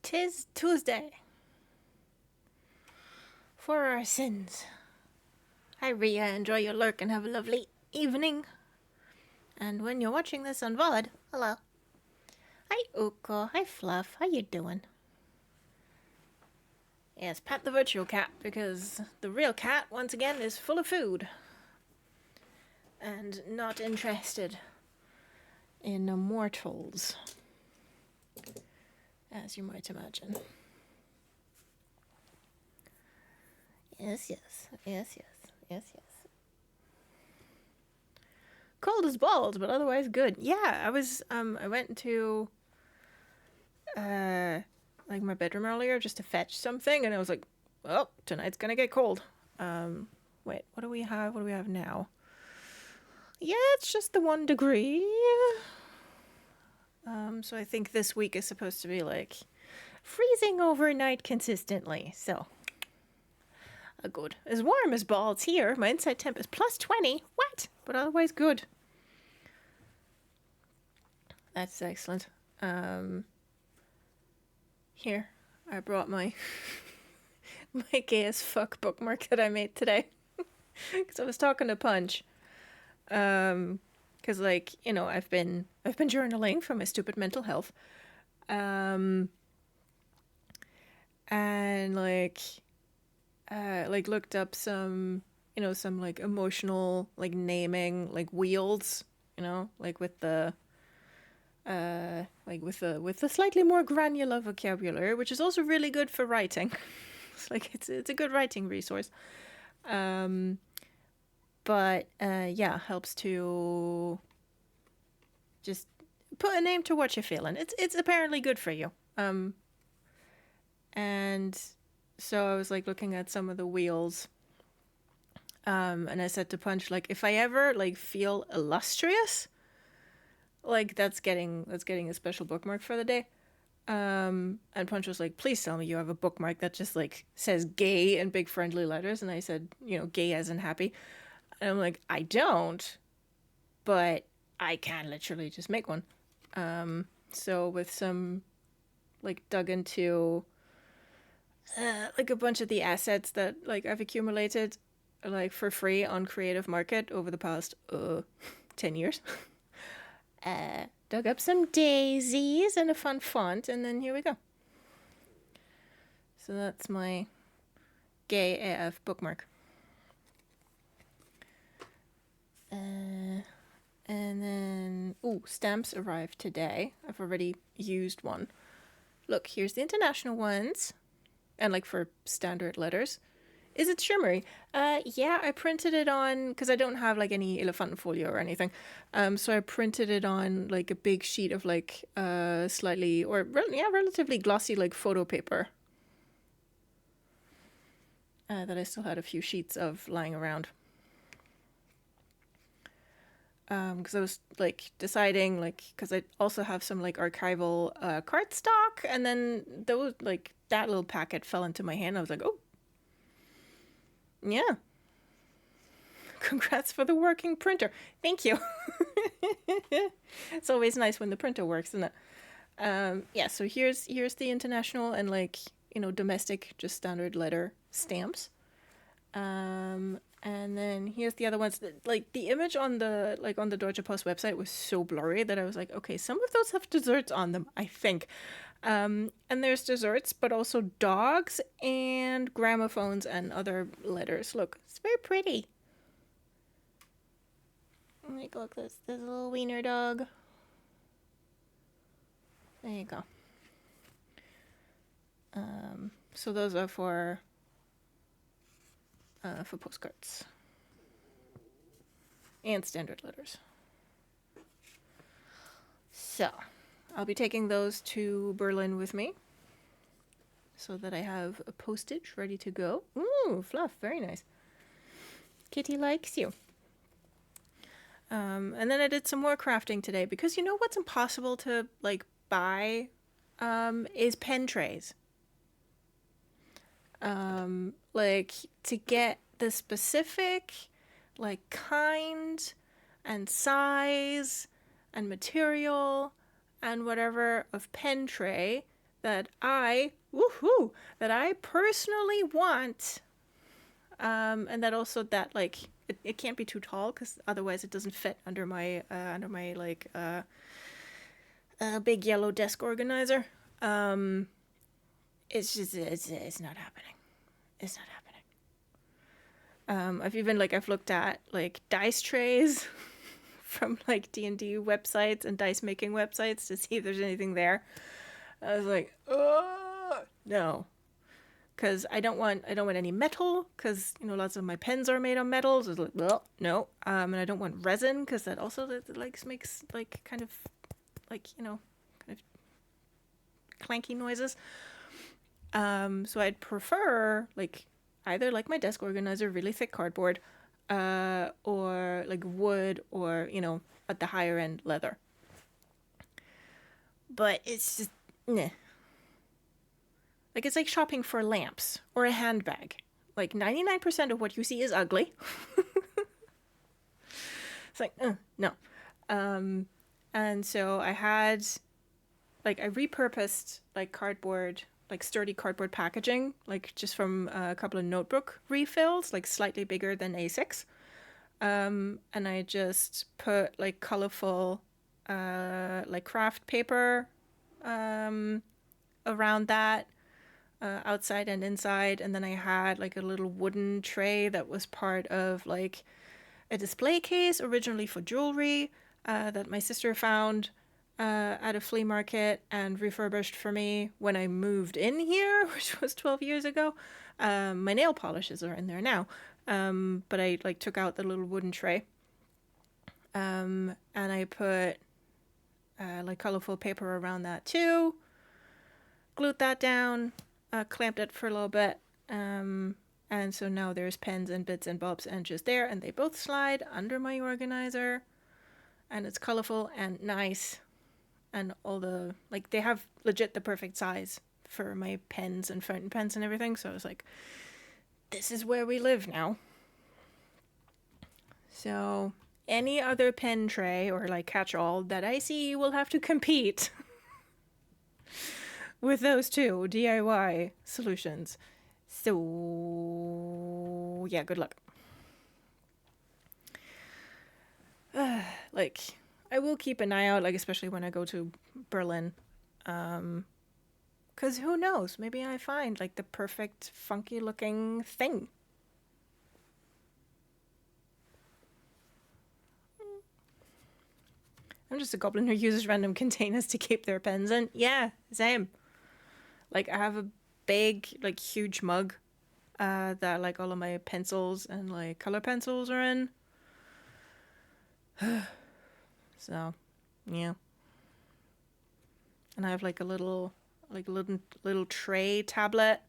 'Tis Tuesday. For our sins. Hi, Rhea. Enjoy your lurk and have a lovely evening. And when you're watching this on VOD, hello. Hi, Uko. Hi, Fluff. How you doing? Yes, pat the virtual cat, because the real cat, once again, is full of food. And not interested in mortals. As you might imagine. Yes. Cold as balls, but otherwise good. Yeah, I went to, like my bedroom earlier just to fetch something, and I was like, oh, tonight's gonna get cold. Wait, what do we have? What do we have now? Yeah, it's just the 1 degree. So I think this week is supposed to be like freezing overnight consistently, so good. As warm as balls here. My inside temp is plus 20. What? But otherwise good. That's excellent. Here, I brought my my gay as fuck bookmark that I made today. Because I was talking to Punch. Because like, you know, I've been journaling for my stupid mental health. And like looked up some, you know, some like emotional like naming like wheels, you know, like with the with the slightly more granular vocabulary, which is also really good for writing. It's like it's a good writing resource. But yeah, helps to just put a name to what you're feeling. It's apparently good for you. And so I was like looking at some of the wheels. And I said to Punch, like, if I ever like feel illustrious, like that's getting a special bookmark for the day. And Punch was like, please tell me you have a bookmark that just like says gay in big friendly letters. And I said, you know, gay as in happy. And I'm like, I don't, but I can literally just make one. So with some like dug into like a bunch of the assets that like I've accumulated like for free on Creative Market over the past 10 years. Dug up some daisies and a fun font, and then here we go. So that's my gay AF bookmark. And then, stamps arrived today. I've already used one. Look, here's the international ones. And like for standard letters. Is it shimmery? Yeah, I printed it on, because I don't have like any elefantenfolio or anything. So I printed it on like a big sheet of like slightly, or relatively glossy like photo paper. That I still had a few sheets of lying around. Because I was like deciding, like, because I also have some like archival cardstock, and then those like that little packet fell into my hand. I was like, oh, yeah. Congrats for the working printer. Thank you. It's always nice when the printer works, isn't it? Yeah. So here's the international and like, you know, domestic, just standard letter stamps. And then here's the other ones. Like the image on the Deutsche Post website was so blurry that I was like, okay, some of those have desserts on them, I think. And there's desserts, but also dogs and gramophones and other letters. Look, it's very pretty. Like, look, there's a little wiener dog. There you go. So those are for postcards and standard letters. So I'll be taking those to Berlin with me so that I have a postage ready to go. Ooh, Fluff, very nice. Kitty likes you. And then I did some more crafting today, because you know what's impossible to like buy is pen trays. Like to get the specific like kind and size and material and whatever of pen tray that I personally want, and that also that like it can't be too tall because otherwise it doesn't fit under my like big yellow desk organizer. It's just it's not happening. It's not happening. I've looked at like dice trays from like D&D websites and dice making websites to see if there's anything there. I was like, oh no, because I don't want any metal because lots of my pens are made of metal. So it's like, well, no, and I don't want resin because that also like makes like kind of like kind of clanky noises. So I'd prefer like either like my desk organizer, really thick cardboard, or like wood, or at the higher end leather. But it's just nah. Like it's like shopping for lamps or a handbag. Like 99% of what you see is ugly. It's like no. And so I repurposed like cardboard, like sturdy cardboard packaging, like just from a couple of notebook refills, like slightly bigger than A6. And I just put like colorful, like craft paper, around that, outside and inside. And then I had like a little wooden tray that was part of like a display case originally for jewelry, that my sister found at a flea market and refurbished for me when I moved in here, which was 12 years ago. My nail polishes are in there now, but I like took out the little wooden tray, and I put like colorful paper around that too. Glued that down, clamped it for a little bit, and so now there's pens and bits and bobs and just there, and they both slide under my organizer, and it's colorful and nice. And all the like they have legit the perfect size for my pens and fountain pens and everything, so I was like, this is where we live now. So any other pen tray or like catch-all that I see will have to compete with those two DIY solutions. So yeah, good luck. Like I will keep an eye out, like especially when I go to Berlin, because who knows, maybe I find like the perfect funky looking thing. I'm just a goblin who uses random containers to keep their pens in. Yeah, same. Like I have a big, like huge mug, that like all of my pencils and like color pencils are in. So, yeah. And I have like a little tray tablet,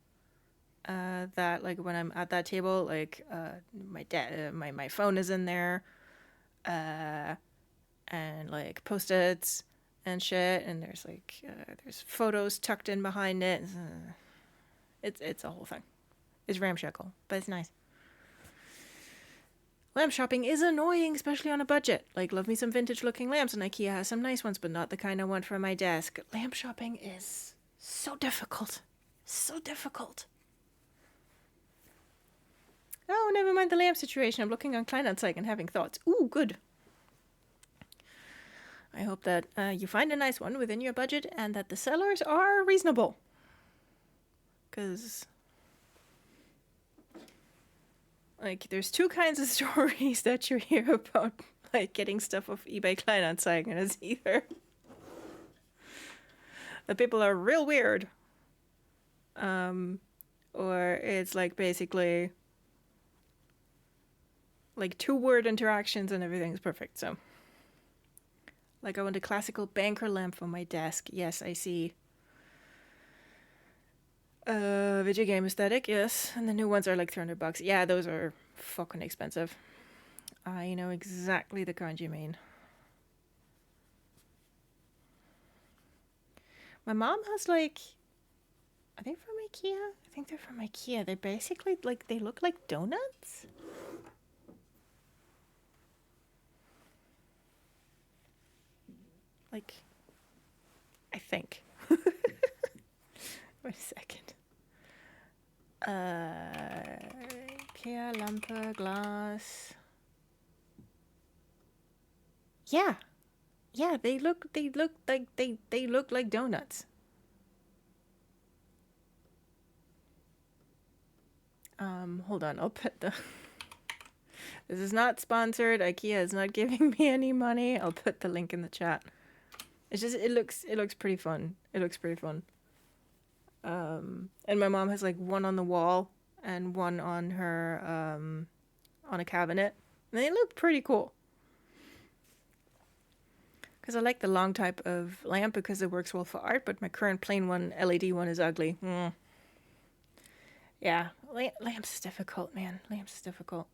that like when I'm at that table, like my phone is in there, and like post-its and shit, and there's like there's photos tucked in behind it. It's a whole thing. It's ramshackle, but it's nice. Lamp shopping is annoying, especially on a budget. Like, love me some vintage looking lamps, and IKEA has some nice ones, but not the kind I want for my desk. Lamp shopping is so difficult. So difficult. Oh, never mind the lamp situation. I'm looking on Kleinanzeigen and having thoughts. Ooh, good. I hope that you find a nice one within your budget and that the sellers are reasonable. Because, like, there's two kinds of stories that you hear about, like, getting stuff off eBay Kleinanzeigen. It's either the people are real weird, or it's, like, basically, like, 2-word interactions and everything's perfect, so. Like, I want a classical banker lamp for my desk. Yes, I see. Video game aesthetic, yes. And the new ones are like $300. Yeah, those are fucking expensive. I know exactly the kind you mean. My mom has like, are they from IKEA? I think they're from IKEA. They're basically like, they look like donuts. Like, I think. Wait a second. Ikea lampe, glass. Yeah. Yeah, they look like donuts. Hold on, I'll put the This is not sponsored. IKEA is not giving me any money. I'll put the link in the chat. It's just it looks pretty fun. It looks pretty fun. And my mom has like one on the wall and one on her on a cabinet. And they look pretty cool. Because I like the long type of lamp because it works well for art, but my current plain one, LED one, is ugly. Yeah, lamps is difficult, man. Lamps is difficult.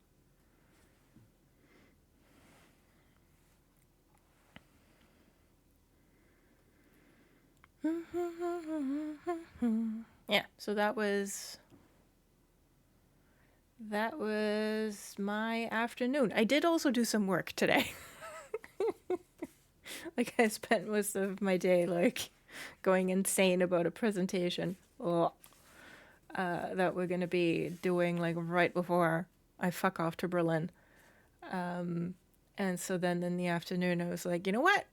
Yeah, so that was my afternoon. I did also do some work today. Like I spent most of my day like going insane about a presentation that we're gonna be doing like right before I fuck off to Berlin. And so then in the afternoon I was like, you know what?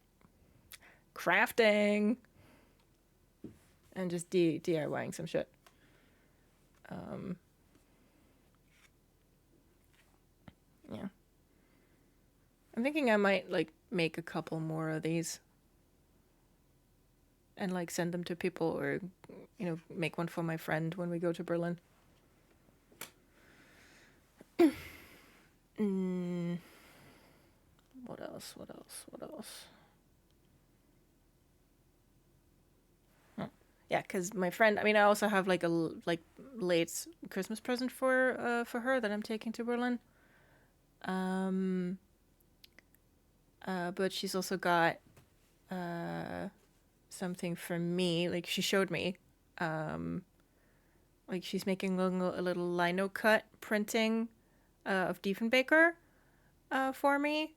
Crafting. And just DIYing some shit. Yeah. I'm thinking I might like make a couple more of these and like send them to people, or you know, make one for my friend when we go to Berlin. What else? Yeah, because my friend, I mean, I also have like a late Christmas present for her that I'm taking to Berlin. But she's also got something for me. Like she showed me, like she's making a little lino cut printing of Diefenbaker for me.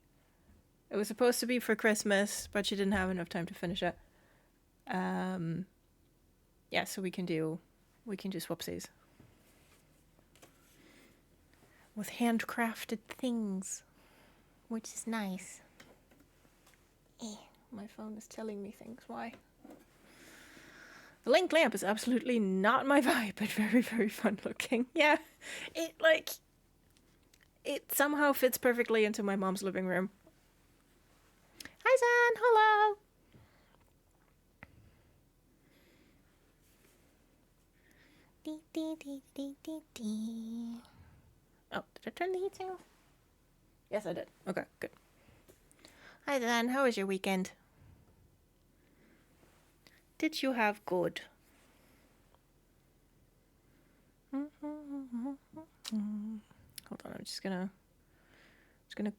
It was supposed to be for Christmas, but she didn't have enough time to finish it. Yeah, so we can do swapsies with handcrafted things, which is nice. My phone is telling me things. Why? The link lamp is absolutely not my vibe, but very, very fun looking. Yeah, it somehow fits perfectly into my mom's living room. Hi, Zan. Hello. Oh, did I turn the heatsink off? Yes, I did. Okay, good. Hi, Zan. How was your weekend? Did you have good? Hold on, I'm just gonna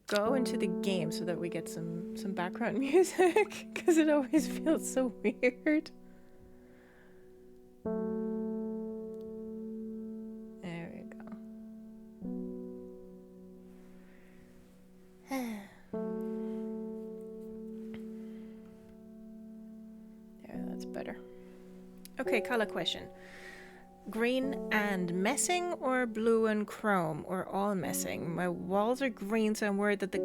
go into the game so that we get some background music, because it always feels so weird. There we go. There, that's better. Okay, color question. Green and messing, or blue and chrome, or all messing? My walls are green, so I'm worried that the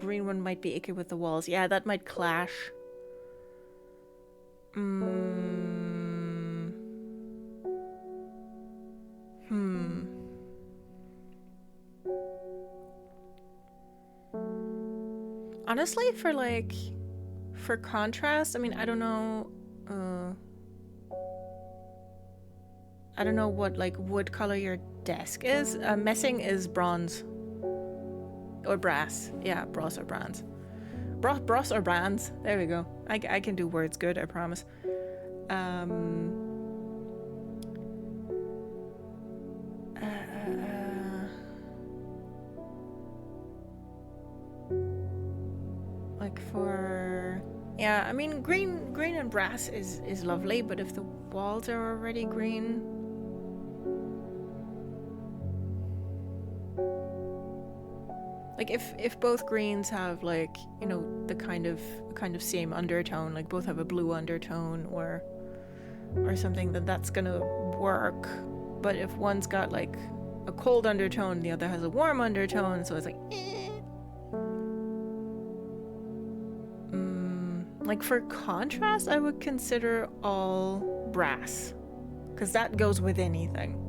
green one might be icky with the walls. Yeah, that might clash. Honestly, for contrast, I mean, I don't know what like wood color your desk is. Messing is bronze or brass. Yeah, brass or bronze. Brass or bronze. There we go. I can do words good, I promise. Like for, yeah, I mean green and brass is lovely, but if the walls are already green, like if both greens have like, you know, the kind of same undertone, like both have a blue undertone, or or something, then that's gonna work. But if one's got like a cold undertone, the other has a warm undertone, so it's like, like for contrast, I would consider all brass, because that goes with anything.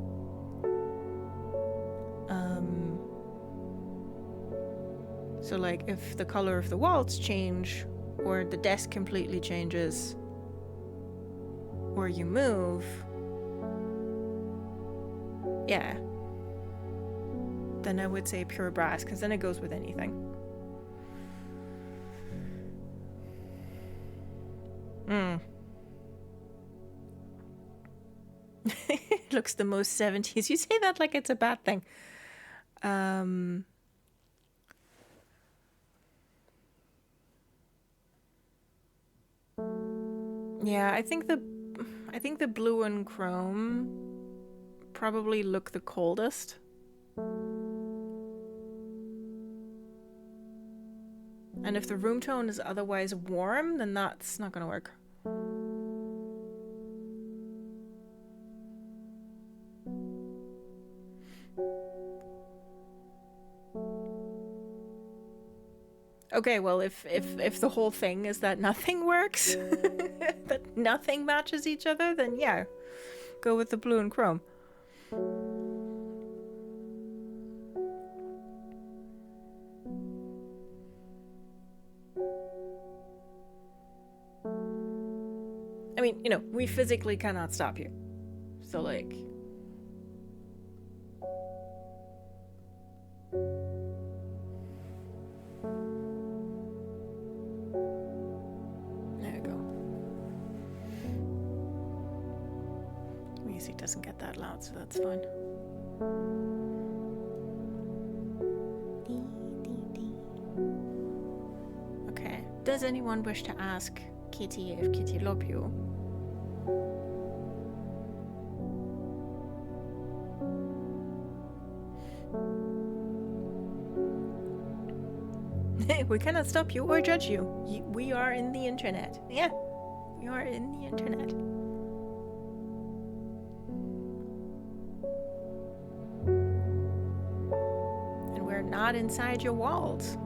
So like if the color of the walls change, or the desk completely changes, or you move, yeah, then I would say pure brass, because then it goes with anything. It looks the most 70s. You say that like it's a bad thing. Yeah, I think the blue and chrome probably look the coldest. And if the room tone is otherwise warm, then that's not gonna work. Okay, well, if the whole thing is that nothing works, that nothing matches each other, then yeah, go with the blue and chrome. I mean, you know, we physically cannot stop you. So, like... There you go. Music doesn't get that loud, so that's fine. Okay. Does anyone wish to ask Kitty if Kitty love you? We cannot stop you or judge you. We are in the internet. Yeah, we are in the internet. And we're not inside your walls.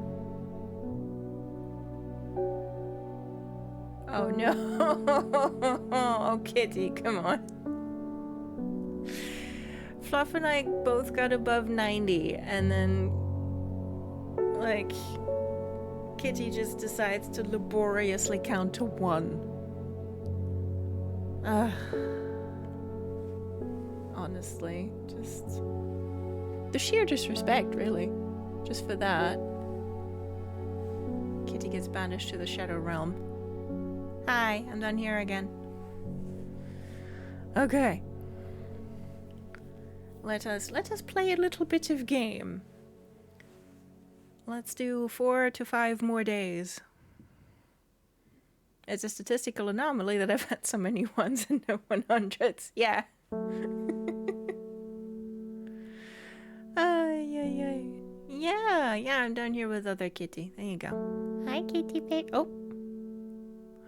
Oh no. Oh, Kitty, come on. Fluff and I both got above 90, and then, like... Kitty just decides to laboriously count to 1. Honestly, just the sheer disrespect, really. Just for that. Kitty gets banished to the Shadow Realm. Hi, I'm done here again. Okay. Let us play a little bit of game. Let's do 4 to 5 more days. It's a statistical anomaly that I've had so many 1s and no 100s. Yeah. Yeah, I'm down here with other Kitty. There you go. Hi, Kitty, babe. Oh.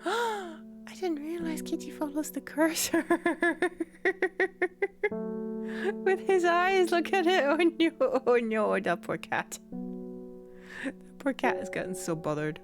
I didn't realize Kitty follows the cursor. With his eyes, look at it. Oh no, that poor cat. That poor cat has gotten so bothered.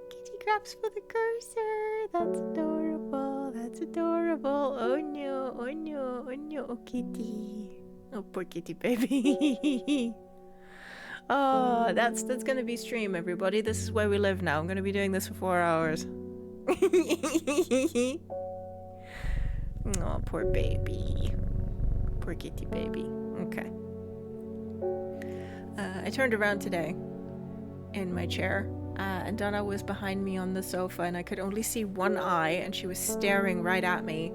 Kitty grabs for the cursor. That's adorable. That's adorable. Oh no, oh no, oh no, oh Kitty. Oh, poor Kitty baby. Oh, that's gonna be stream, everybody. This is where we live now. I'm gonna be doing this for 4 hours. Oh, poor baby. Poor Kitty baby. Okay. I turned around today in my chair, and Donna was behind me on the sofa, and I could only see one eye, and she was staring right at me.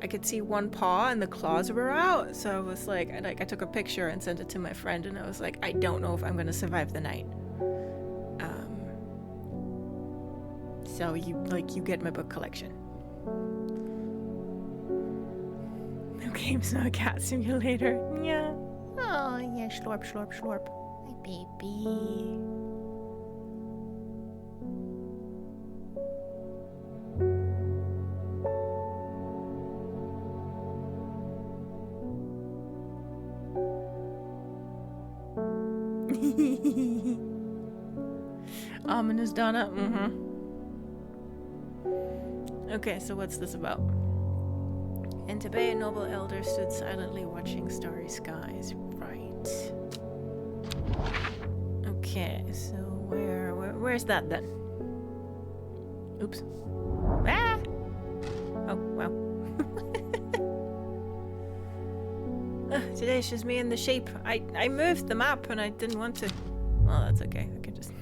I could see one paw, and the claws were out. So I was like, I took a picture and sent it to my friend, and I was like, I don't know if I'm gonna survive the night. So you get my book collection. No games, no cat simulator. Yeah. Slurp, slurp, slurp. My baby. Ominous Donna. Okay, so what's this about? In Tibet, a noble elder stood silently watching starry skies. Right. Okay, so where's that then? Oops. Ah! Oh, wow. Today's just me and the sheep. I moved the map and I didn't want to. Well, that's okay. I can just...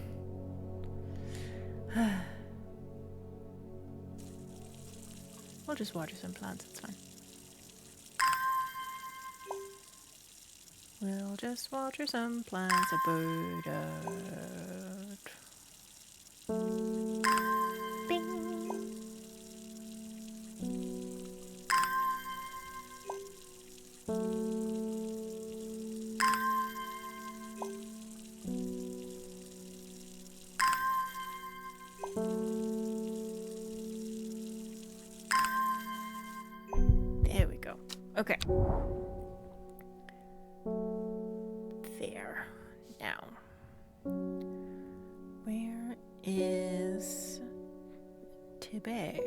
We'll just water some plants, it's fine. We'll just water some plants about it. Bing! There we go. Okay. There. Now. Where is Tibet?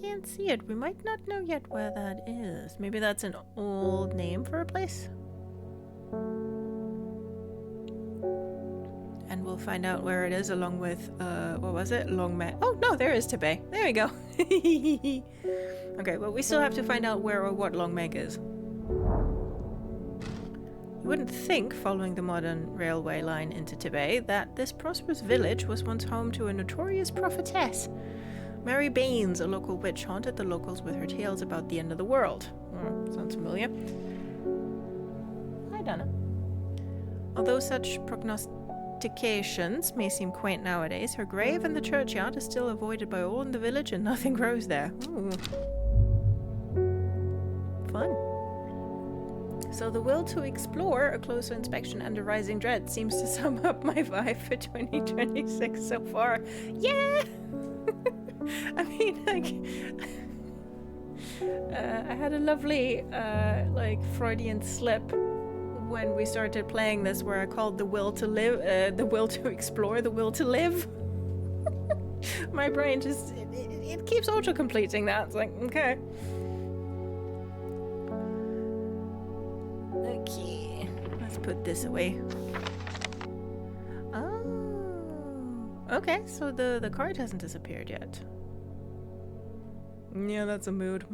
Can't see it. We might not know yet where that is. Maybe that's an old name for a place. And we'll find out where it is along with, what was it? Long Meg. Oh, no, there is Tibet. There we go. Okay, but we still have to find out where or what Long Meg is. You wouldn't think, following the modern railway line into Tibet, that this prosperous village was once home to a notorious prophetess. Mary Baines, a local witch, haunted the locals with her tales about the end of the world. Sounds familiar. I don't know. Although such prognostications may seem quaint nowadays, her grave in the churchyard is still avoided by all in the village and nothing grows there. Ooh. Fun. So the will to explore, a closer inspection, and a rising dread seems to sum up my vibe for 2026 so far. Yeah! I mean, like, I had a lovely, like, Freudian slip when we started playing this, where I called the will to live, the will to explore, the will to live. My brain just, it keeps auto-completing that. It's like, okay. Okay, let's put this away. Oh, okay, so the card hasn't disappeared yet. Yeah, that's a mood.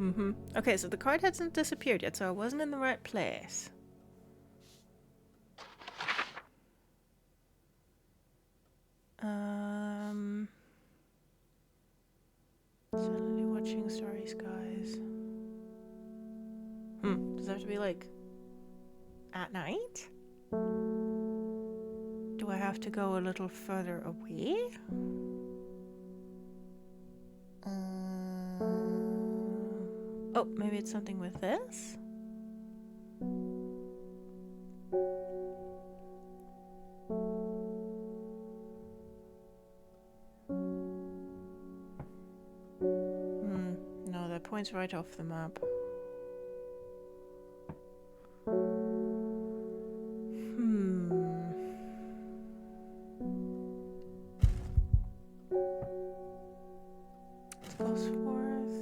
Okay, so the card hasn't disappeared yet, so I wasn't in the right place. Suddenly watching starry skies. Does that have to be like at night? Do I have to go a little further away? Oh, maybe it's something with this? No, that points right off the map. Let's go forth.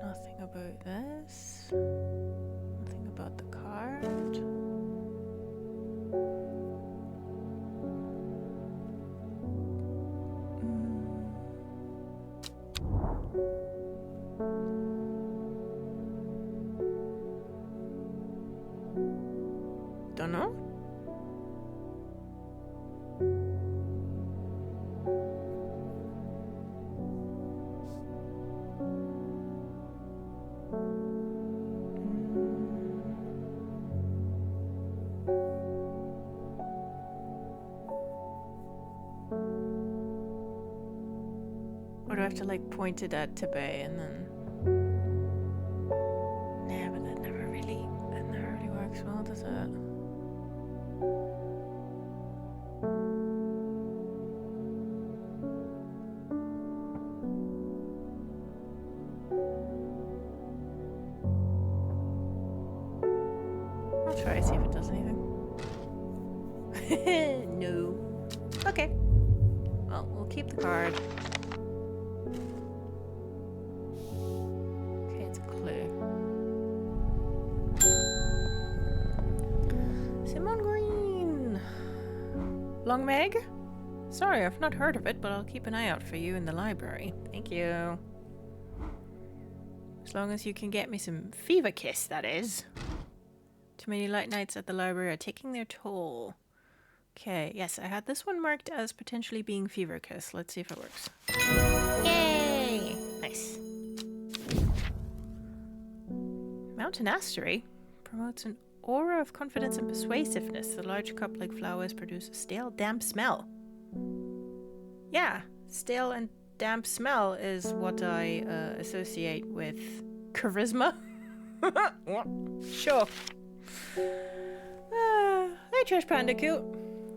Nothing about this. Nothing about the card. Don't know. to like point it at Tibet and then. Nah, but that never really works well, does it? I'll try to see if it does anything. No. Okay. Well, we'll keep the card. Okay, it's a clue. Simon Green. Long Meg? Sorry, I've not heard of it, but I'll keep an eye out for you in the library. Thank you. As long as you can get me some fever kiss, that is. Too many light nights at the library are taking their toll. Okay, yes, I had this one marked as potentially being fever kiss. Let's see if it works. Yay! Nice. Mountain Astery promotes an aura of confidence and persuasiveness. The large cup-like flowers produce a stale, damp smell. Yeah, stale and damp smell is what I associate with charisma. Sure. Hey, Trash Panda Cute.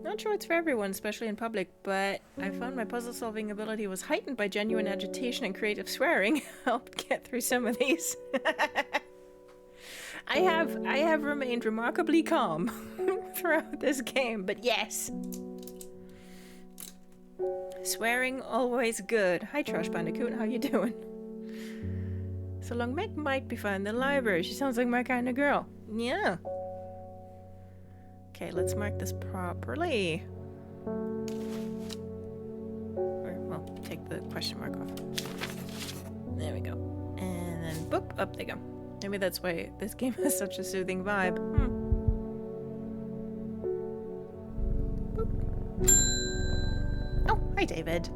Not sure it's for everyone, especially in public, but I found my puzzle-solving ability was heightened by genuine agitation and creative swearing. Helped get through some of these. I have remained remarkably calm throughout this game, but yes. Swearing always good. Hi, Trash Bandicoot, how you doing? So Long Meg might be found in the library. She sounds like my kind of girl. Yeah. Okay, let's mark this properly. Or, well, take the question mark off. There we go. And then, boop, up they go. Maybe that's why this game has such a soothing vibe. Boop. Oh, hi, David.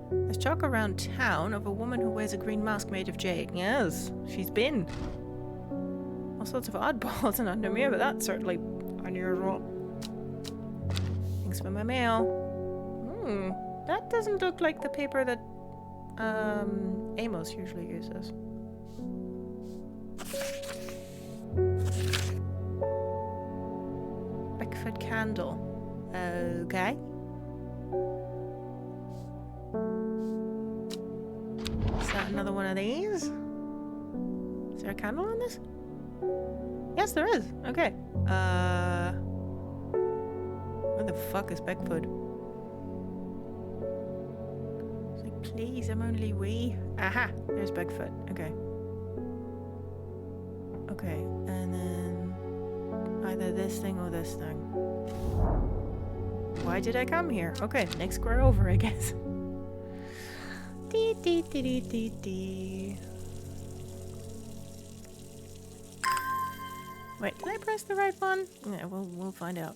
There's talk around town of a woman who wears a green mask made of jade. Yes, she's been. All sorts of oddballs in Undermere, but that's certainly unusual. Thanks for my mail. That doesn't look like the paper that Amos usually uses. Beckford candle. Okay. Is that another one of these? Is there a candle on this? Yes, there is. Okay. Where the fuck is Beckford? It's like, please, I'm only wee. Aha! There's Beckford. Okay. Okay, and then either this thing or this thing. Why did I come here? Okay, next square over, I guess. Dee dee dee dee dee dee. Wait, did I press the right one? Yeah, we'll find out.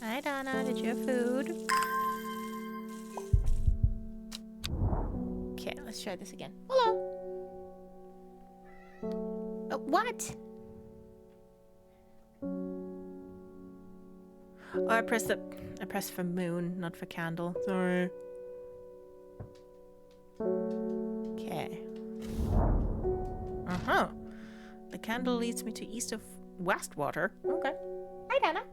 Hi Donna, did you have food? Okay, let's try this again. Hello. What? Oh, I pressed for moon, not for candle. Sorry. Okay. Uh-huh. The candle leads me to east of Westwater. Okay. Hi, Dana.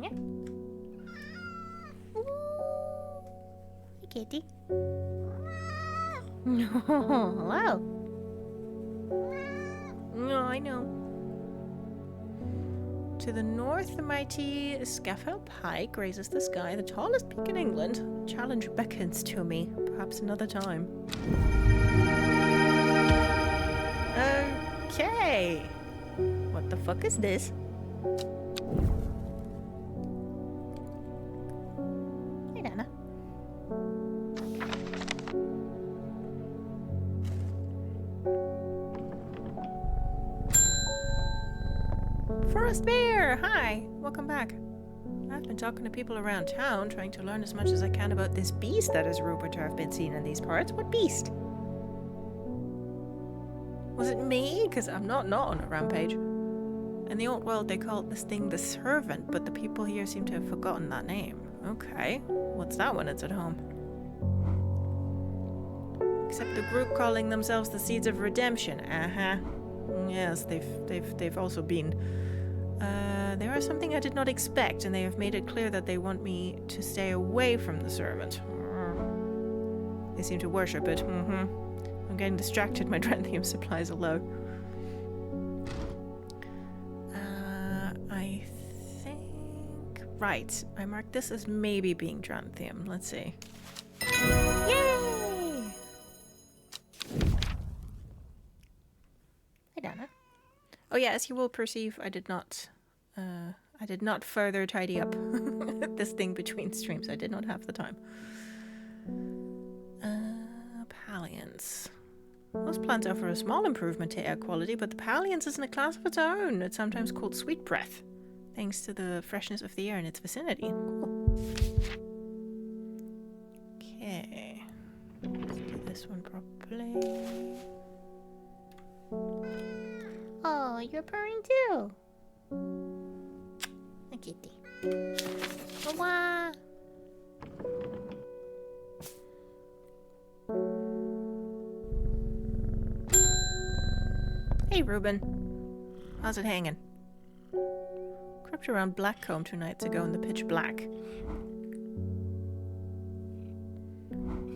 Yeah. Hey, kitty. No, hello. No, I know. To the north, the mighty Scafell Pike raises the sky, the tallest peak in England. Challenge beckons to me, perhaps another time. Okay. What the fuck is this? Hey, Nana. Forest Bear! Hi! Welcome back. I've been talking to people around town, trying to learn as much as I can about this beast that is rumored to have been seen in these parts. What beast? Was it me? Because I'm not on a rampage. In the old world, they called this thing the Servant, but the people here seem to have forgotten that name. Okay. What's that when it's at home? Except the group calling themselves the Seeds of Redemption. Uh-huh. Yes, they've also been. There is something I did not expect, and they have made it clear that they want me to stay away from the Servant. They seem to worship it. I'm getting distracted. My Dranthium supplies are low. I think... Right. I marked this as maybe being Dranthium. Let's see. Yay! Hi, Donna. Oh yeah, as you will perceive, I did not further tidy up this thing between streams. I did not have the time. Palliance. Most plants offer a small improvement to air quality, but the palliance is in a class of its own. It's sometimes called sweet breath, thanks to the freshness of the air in its vicinity. Cool. Okay. Let's do this one properly. Oh, you're purring too. A kitty. Wah. Hey, Ruben. How's it hanging? Crept around Blackcomb 2 nights ago in the pitch black.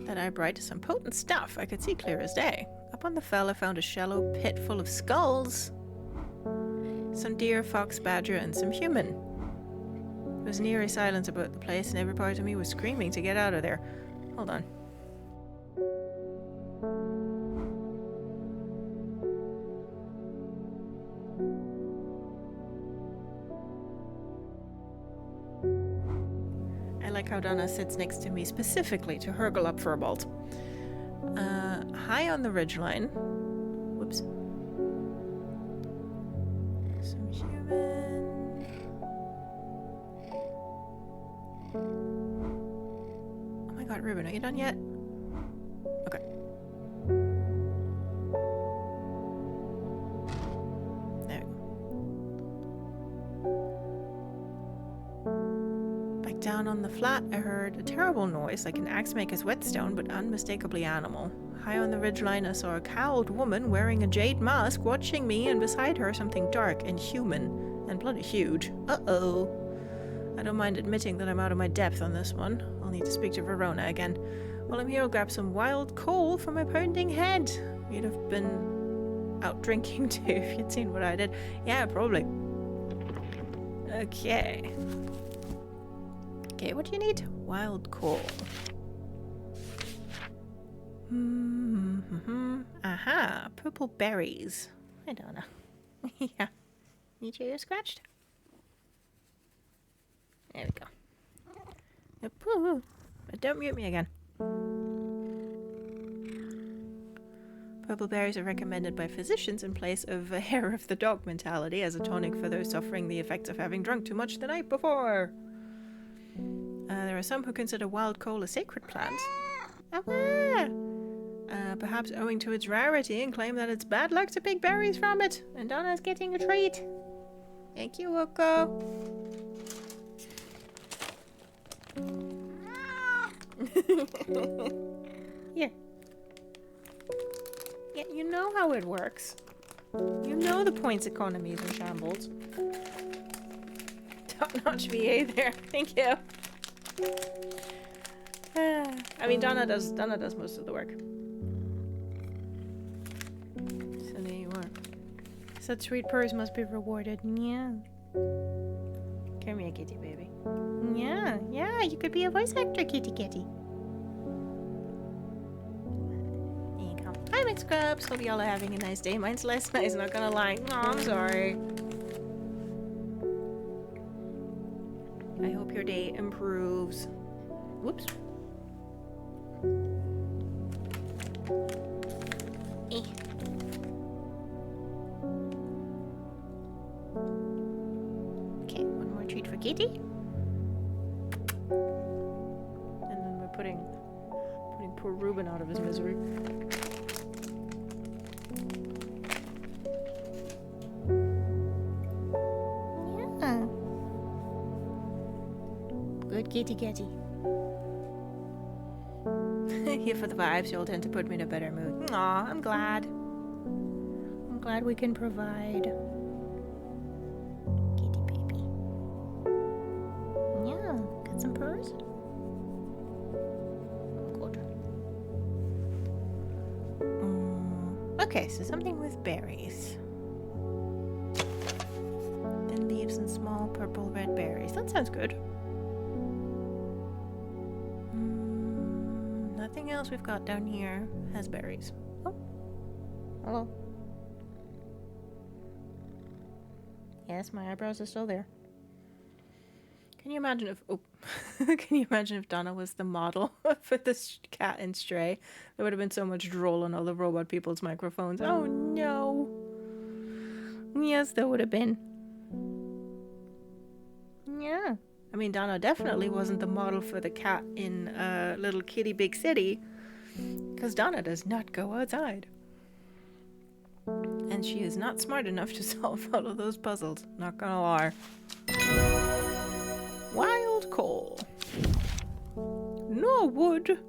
That eye bright is some potent stuff. I could see clear as day. Up on the fell, I found a shallow pit full of skulls. Some deer, fox, badger, and some human. There was an eerie silence about the place, and every part of me was screaming to get out of there. Hold on. I like how Donna sits next to me specifically to hurgle up for a bolt. High on the ridgeline. Whoops. Some human. Oh my god, Ruben, are you done yet? Okay. There we go. Back down on the flat, I heard a terrible noise like an axe maker's whetstone, but unmistakably animal. High on the ridgeline, I saw a cowled woman wearing a jade mask watching me, and beside her something dark and human and bloody huge. Uh-oh. I don't mind admitting that I'm out of my depth on this one. I'll need to speak to Verona again. While I'm here, I'll grab some wild coal for my pounding head. You'd have been out drinking too if you'd seen what I did. Yeah, probably. Okay. Okay, what do you need? Wild coal. Aha, purple berries. I don't know. Yeah. Need your ear scratched? There we go. Yep. Don't mute me again. Purple berries are recommended by physicians in place of a hair of the dog mentality as a tonic for those suffering the effects of having drunk too much the night before. There are some who consider wild coal a sacred plant. Perhaps owing to its rarity, and claim that it's bad luck to pick berries from it. And Donna's getting a treat. Thank you, Oko. Here. Yeah, you know how it works. You know the points economy is in shambles. Top-notch VA there. Thank you. I mean, Donna does most of the work. So there you are. Such sweet purrs must be rewarded. Yeah. Come here, kitty baby. Yeah, you could be a voice actor, kitty kitty. There you go. Hi, Mix Scrubs. Hope y'all are having a nice day. Mine's less nice, not gonna lie. Oh, I'm sorry. I hope your day improves. Whoops. treat for Kitty. And then we're putting poor Reuben out of his misery. Yeah. Good kitty. Here for the vibes, you'll tend to put me in a better mood. Aw, I'm glad. I'm glad we can provide. Kitty baby. Yeah, got some purrs? Good. Okay, so something with berries. Thin leaves and small purple red berries. That sounds good. Nothing else we've got down here has berries. Oh, hello. Yes, my eyebrows are still there. Can you imagine if can you imagine if Donna was the model for this cat in Stray? There would have been so much droll on all the robot people's microphones. Oh no. Yes, there would have been. Yeah. I mean, Donna definitely wasn't the model for the cat in Little Kitty Big City, because Donna does not go outside. And she is not smart enough to solve all of those puzzles, not gonna lie. Wild coal. No wood.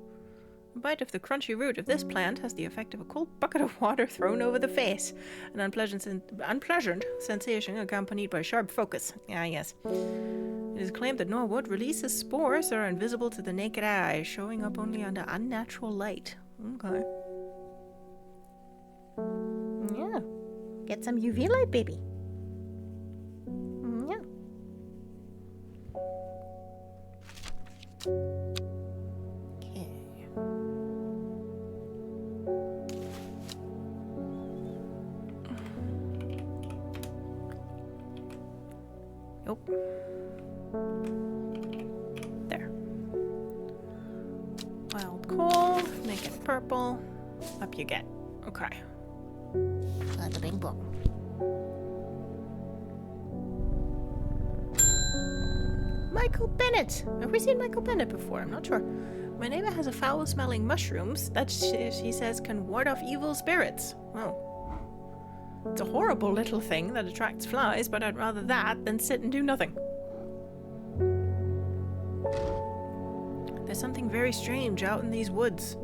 A bite of the crunchy root of this plant has the effect of a cold bucket of water thrown over the face. An unpleasant sensation accompanied by sharp focus. Ah, yes. It is claimed that Norwood releases spores that are invisible to the naked eye, showing up only under unnatural light. Okay. Yeah. Get some UV light, baby. Yeah. Okay. Nope. There. Wild coal. Make it purple. Up you get. Okay. That's a big book. Michael Bennett! Have we seen Michael Bennett before? I'm not sure. My neighbor has a foul-smelling mushrooms that she says can ward off evil spirits. Oh. It's a horrible little thing that attracts flies, but I'd rather that than sit and do nothing. There's something very strange out in these woods.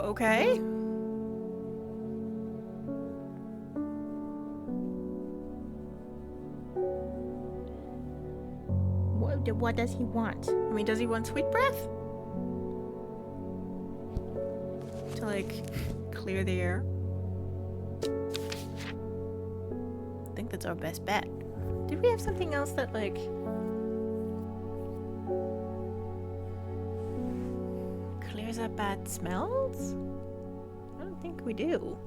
Okay. What does he want? I mean, does he want sweet breath? To, like, clear the air? I think that's our best bet. Did we have something else that, like... clears up bad smells? I don't think we do.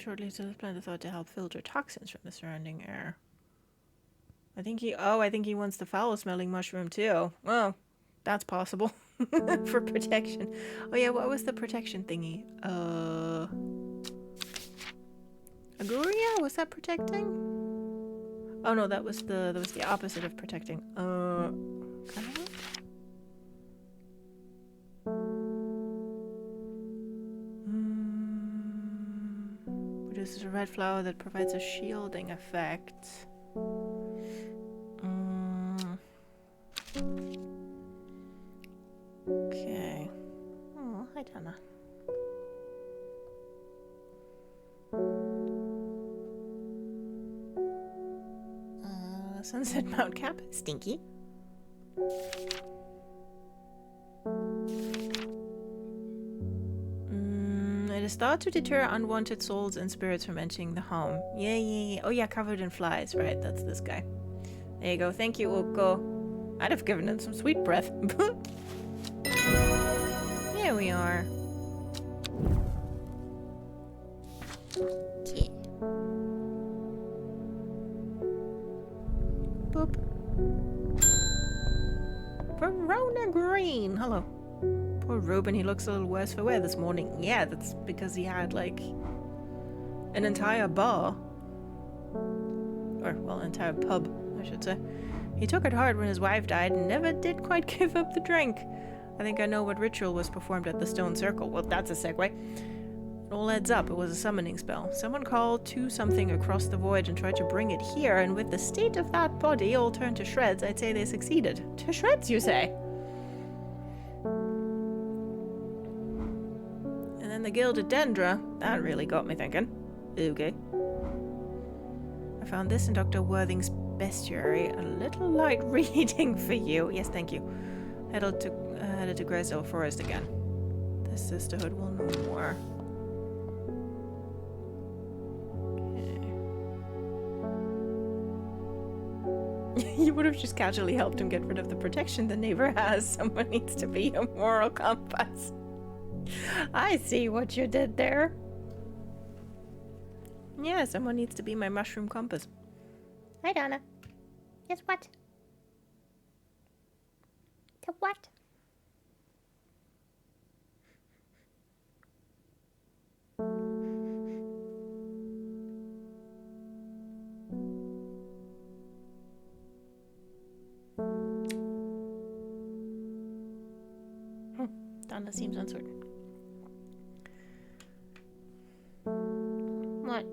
Shortly so this plant is thought to help filter toxins from the surrounding air. I think he wants the foul-smelling mushroom too. Well, that's possible. For protection. Oh yeah, what was the protection thingy? Aguria? Was that protecting? Oh no, that was the opposite of protecting. This is a red flower that provides a shielding effect. Okay. Oh, hi Donna. Sunset Mount Cap. Stinky. It is thought to deter unwanted souls and spirits from entering the home. Yeah. Oh yeah, covered in flies. Right, that's this guy. There you go. Thank you, Oko. I'd have given him some sweet breath. Here we are. Yeah. Boop. Verona Green. Hello. Poor Ruben, he looks a little worse for wear this morning. Yeah, that's because he had, like, an entire bar. Or, well, an entire pub, I should say. He took it hard when his wife died and never did quite give up the drink. I think I know what ritual was performed at the stone circle. Well, that's a segue. It all adds up. It was a summoning spell. Someone called to something across the void and tried to bring it here, and with the state of that body all turned to shreds, I'd say they succeeded. To shreds, you say? And then the Gilded Dendra. That really got me thinking. Okay. I found this in Dr. Worthing's bestiary. A little light reading for you. Yes, thank you. Headed to Greysdale Forest again. The sisterhood will know more. Okay. You would have just casually helped him get rid of the protection the neighbor has. Someone needs to be a moral compass. I see what you did there. Yeah, someone needs to be my mushroom compass. Hi, Donna. Yes, what? The what? Donna seems uncertain. What?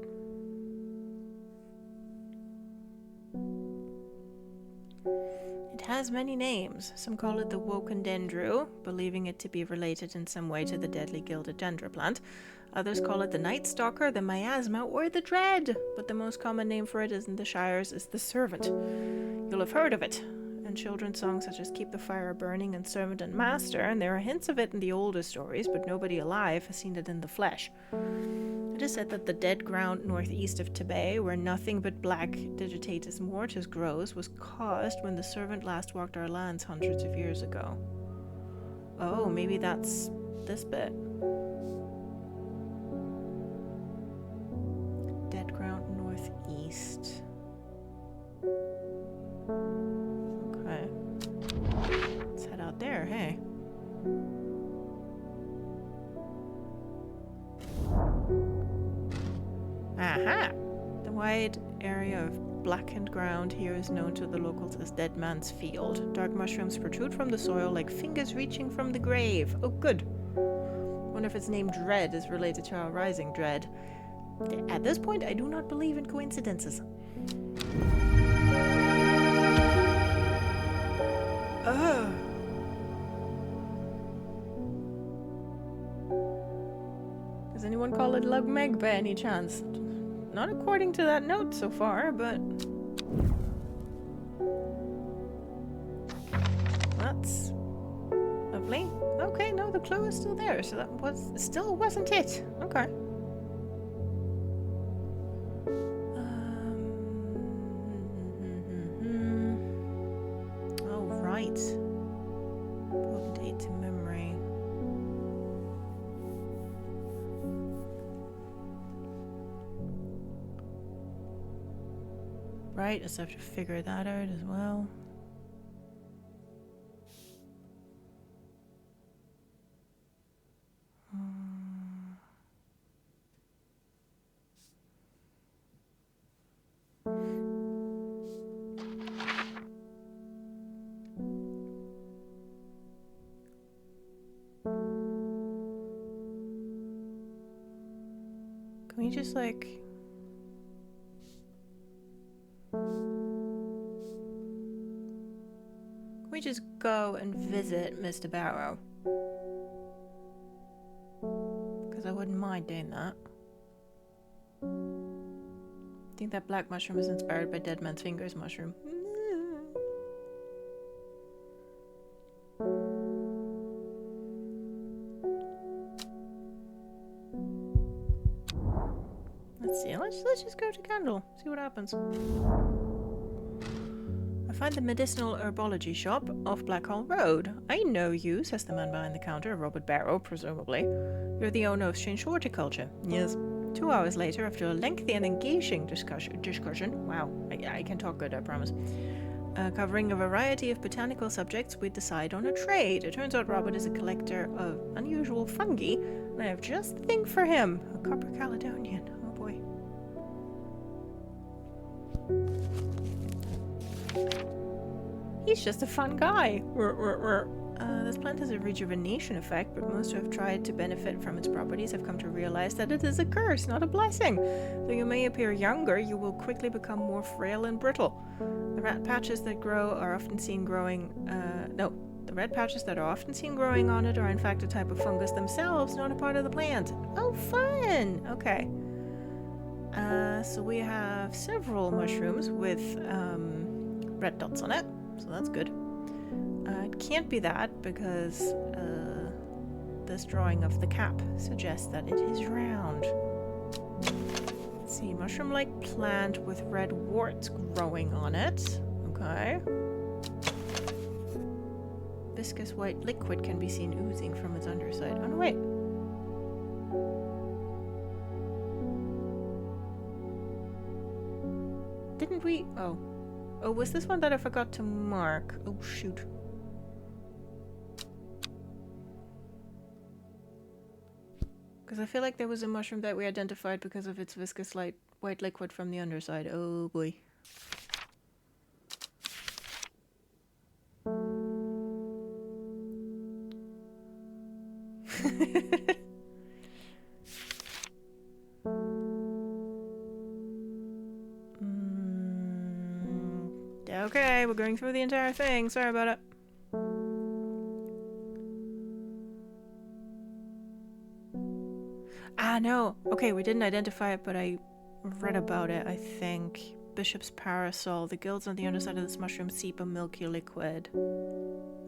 It has many names. Some call it the Woken Dendru, believing it to be related in some way to the deadly Gilded Dendra plant. Others call it the Night Stalker, the Miasma, or the Dread, but the most common name for it in the Shires is the Servant. You'll have heard of it in children's songs such as Keep the Fire Burning and Servant and Master, and there are hints of it in the older stories, but nobody alive has seen it in the flesh. It is said that the dead ground northeast of Tibet, where nothing but black digitatus mortis grows, was caused when the servant last walked our lands hundreds of years ago. Oh, maybe that's this bit. Dead ground northeast. Okay. Let's head out there, hey? Aha! The wide area of blackened ground here is known to the locals as Dead Man's Field. Dark mushrooms protrude from the soil like fingers reaching from the grave. Oh, good. Wonder if its name Dread is related to our rising dread. At this point, I do not believe in coincidences. Oh. Does anyone call it Long Meg by any chance? Not according to that note so far, but that's lovely. Okay, no, the clue is still there, so that still wasn't it. Okay. Oh, right. Potentate to memory. Right, I just have to figure that out as well. Can we just like... Can we just go and visit Mr. Barrow? Because I wouldn't mind doing that. I think that black mushroom is inspired by Dead Man's Fingers mushroom. Let's see, let's just go to Candle, see what happens. I find the medicinal herbology shop off Blackhall Road. I know you, says the man behind the counter, Robert Barrow, presumably. You're the owner of Strange Horticulture. Yes. 2 hours later, after a lengthy and engaging discussion, wow, I can talk good, I promise. covering a variety of botanical subjects, we decide on a trade. It turns out Robert is a collector of unusual fungi, and I have just the thing for him. A copper Caledonian. Oh boy. He's just a fun guy. This plant has a rejuvenation effect, but most who have tried to benefit from its properties have come to realize that it is a curse, not a blessing. Though you may appear younger, you will quickly become more frail and brittle. The red patches that are often seen growing on it are in fact a type of fungus themselves, not a part of the plant. Oh, fun! Okay. So we have several mushrooms with red dots on it, so that's good. It can't be that because this drawing of the cap suggests that it is round. Let's see, mushroom-like plant with red warts growing on it. Okay. Viscous white liquid can be seen oozing from its underside. Oh no, wait. Didn't we? Oh. Oh, was this one that I forgot to mark? Oh, shoot. Because I feel like there was a mushroom that we identified because of its viscous white liquid from the underside. Oh boy. Okay, we're going through the entire thing. Sorry about it. Ah, no. Okay, we didn't identify it, but I read about it, I think. Bishop's parasol. The gills on the underside of this mushroom seep a milky liquid.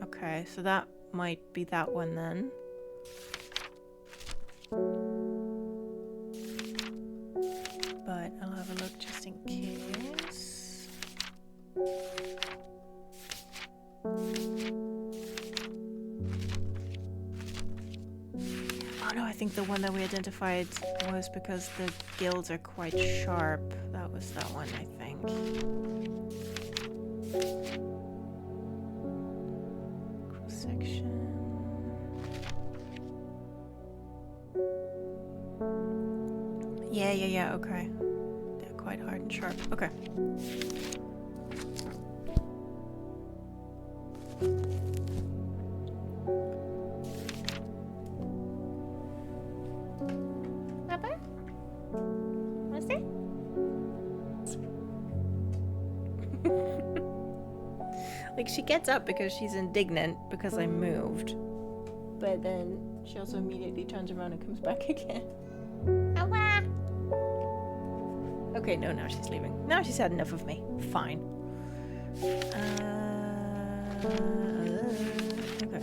Okay, so that might be that one then. But I'll have a look just in case. Oh no, I think the one that we identified was because the gills are quite sharp. That was that one, I think. Cross section. Yeah, okay. They're quite hard and sharp. Okay. Like, she gets up because she's indignant because I moved. But then she also immediately turns around and comes back again. Awa! Okay, no, now she's leaving. Now she's had enough of me. Fine. Okay.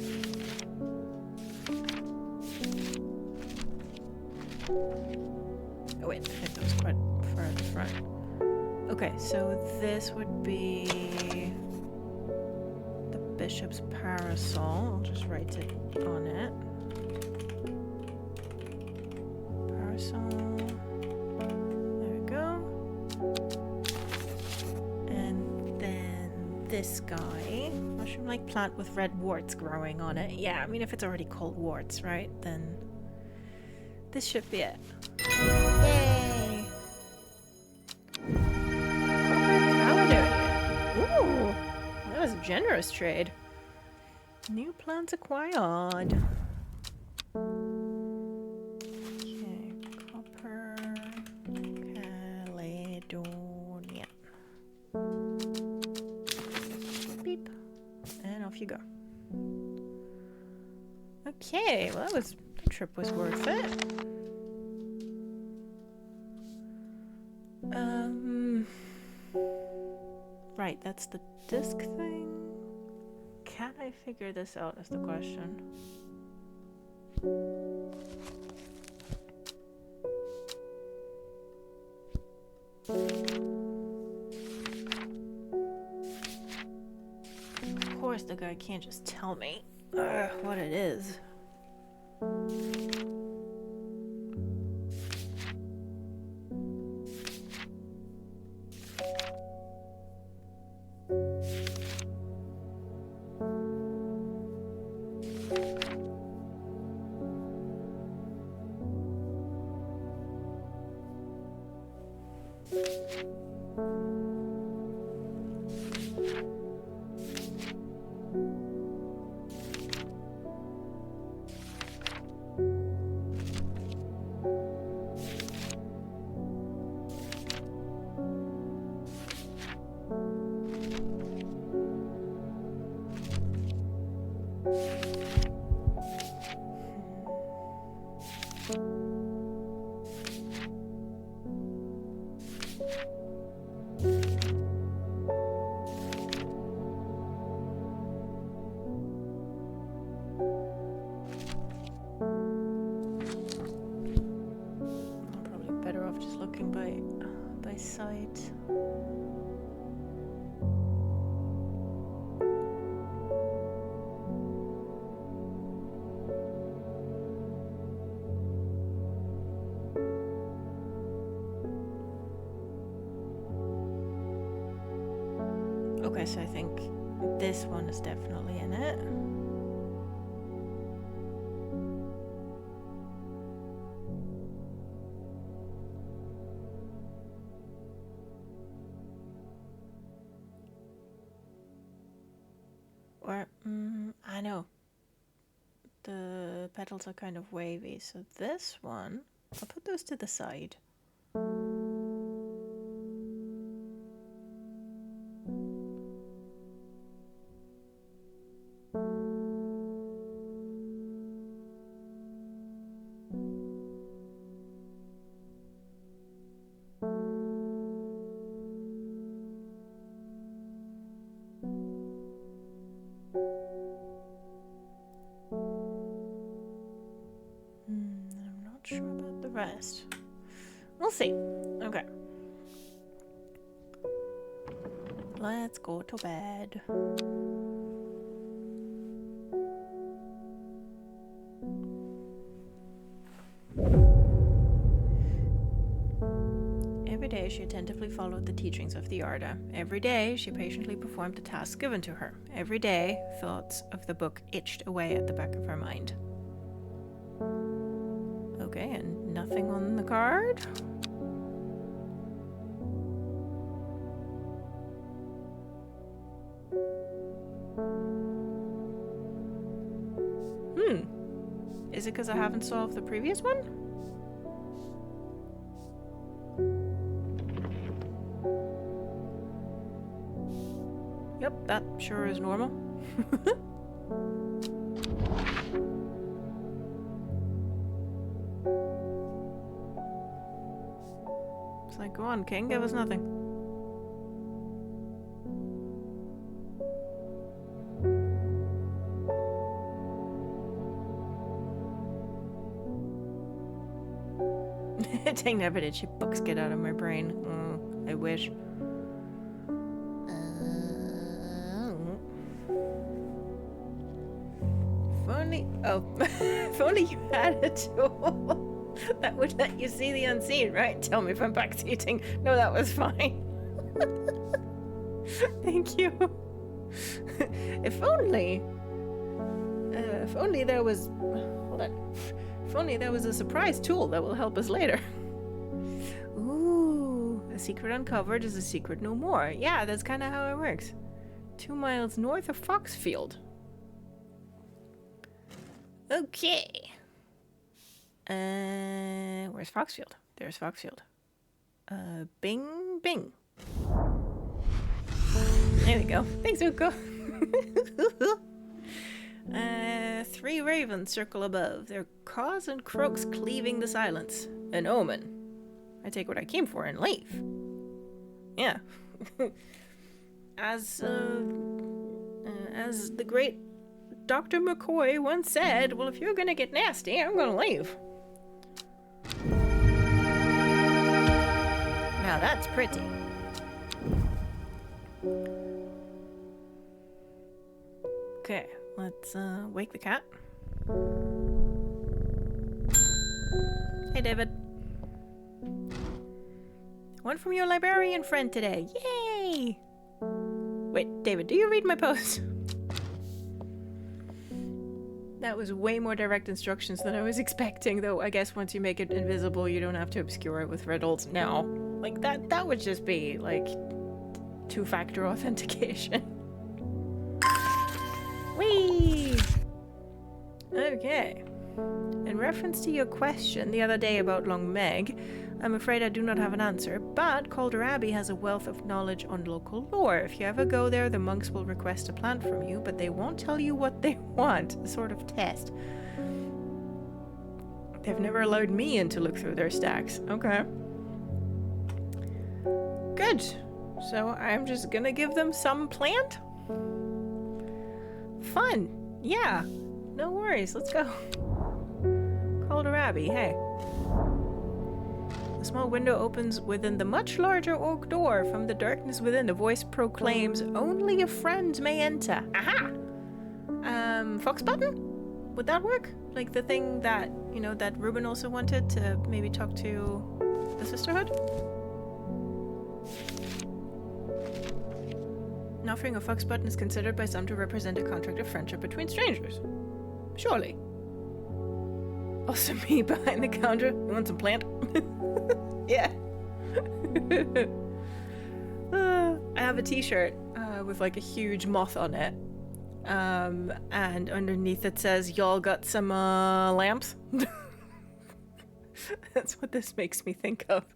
Oh wait, I think that was quite far at the front. Okay, so this would be the bishop's parasol. I'll just write it on it. Parasol. There we go. And then this guy. Mushroom-like plant with red warts growing on it. Yeah, I mean, if it's already called warts, right? Then this should be it. Yay! Ooh, that was a generous trade. New plants acquired. Okay, copper Caledonia. Beep. And off you go. Okay, well, the trip was worth it. Right, that's the disc thing. Can I figure this out is the question. Of course, the guy can't just tell me what it is. Sight. Okay, so I think this one is definitely in it. Or, I know. The petals are kind of wavy, so this one, I'll put those to the side. Sure about the rest. We'll see. Okay. Let's go to bed. Every day she attentively followed the teachings of the Arda. Every day she patiently performed the tasks given to her. Every day thoughts of the book itched away at the back of her mind. Okay, and nothing on the card. Is it because I haven't solved the previous one? Yep, that sure is normal. It's like, go on, King, give us nothing. Dang that, but itchy books get out of my brain. I wish. If only you had a tool that would let you see the unseen, right? Tell me if I'm backseating. No, that was fine. Thank you. If only there was... Hold on. If only there was a surprise tool that will help us later. Ooh, a secret uncovered is a secret no more. Yeah, that's kind of how it works. 2 miles north of Foxfield. Okay. Where's Foxfield? There's Foxfield. Bing, bing. There we go. Thanks, Uko. 3 ravens circle above, their caws and croaks cleaving the silence. An omen. I take what I came for and leave. Yeah. As the great Dr. McCoy once said, well, if you're gonna get nasty, I'm gonna leave. Now that's pretty. Okay, let's wake the cat. Hey, David. One from your librarian friend today. Yay! Wait, David, do you read my post? That was way more direct instructions than I was expecting, though I guess once you make it invisible, you don't have to obscure it with riddles now. Like, that would just be, like, 2-factor authentication. Whee! Okay. In reference to your question the other day about Long Meg, I'm afraid I do not have an answer, but Calder Abbey has a wealth of knowledge on local lore. If you ever go there, the monks will request a plant from you, but they won't tell you what they want. A sort of test. They've never allowed me in to look through their stacks. Okay. Good. So I'm just gonna give them some plant? Fun. Yeah. No worries. Let's go. Calder Abbey, hey. A small window opens within the much larger oak door. From the darkness within, a voice proclaims, "Only a friend may enter." Aha! Fox button? Would that work? Like the thing that, you know, that Ruben also wanted to maybe talk to the Sisterhood? An offering of fox button is considered by some to represent a contract of friendship between strangers. Surely. Also me behind the counter. You want some plant? Yeah. I have a t-shirt with like a huge moth on it. And underneath it says, "Y'all got some lamps?" That's what this makes me think of.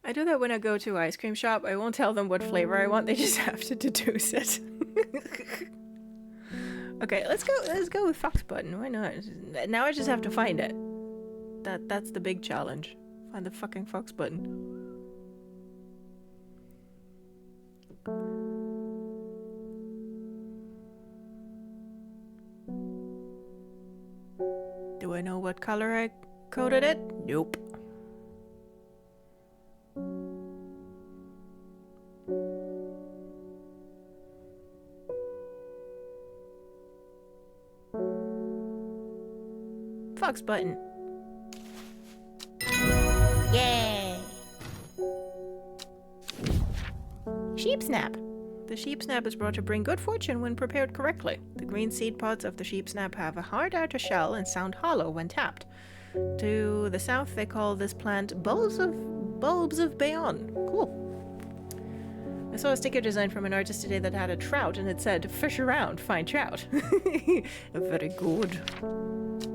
I do that when I go to ice cream shop. I won't tell them what flavor I want. They just have to deduce it. Okay, let's go with fox button. Why not? Now I just have to find it. That's the big challenge. Find the fucking fox button. Do I know what color I coded it? Nope. Fox button. Yay! Sheep snap. The sheep snap is brought to bring good fortune when prepared correctly. The green seed pods of the sheep snap have a hard outer shell and sound hollow when tapped. To the south, they call this plant bulbs of Bayonne. Cool. I saw a sticker design from an artist today that had a trout and it said, "Fish around, find trout." Very good.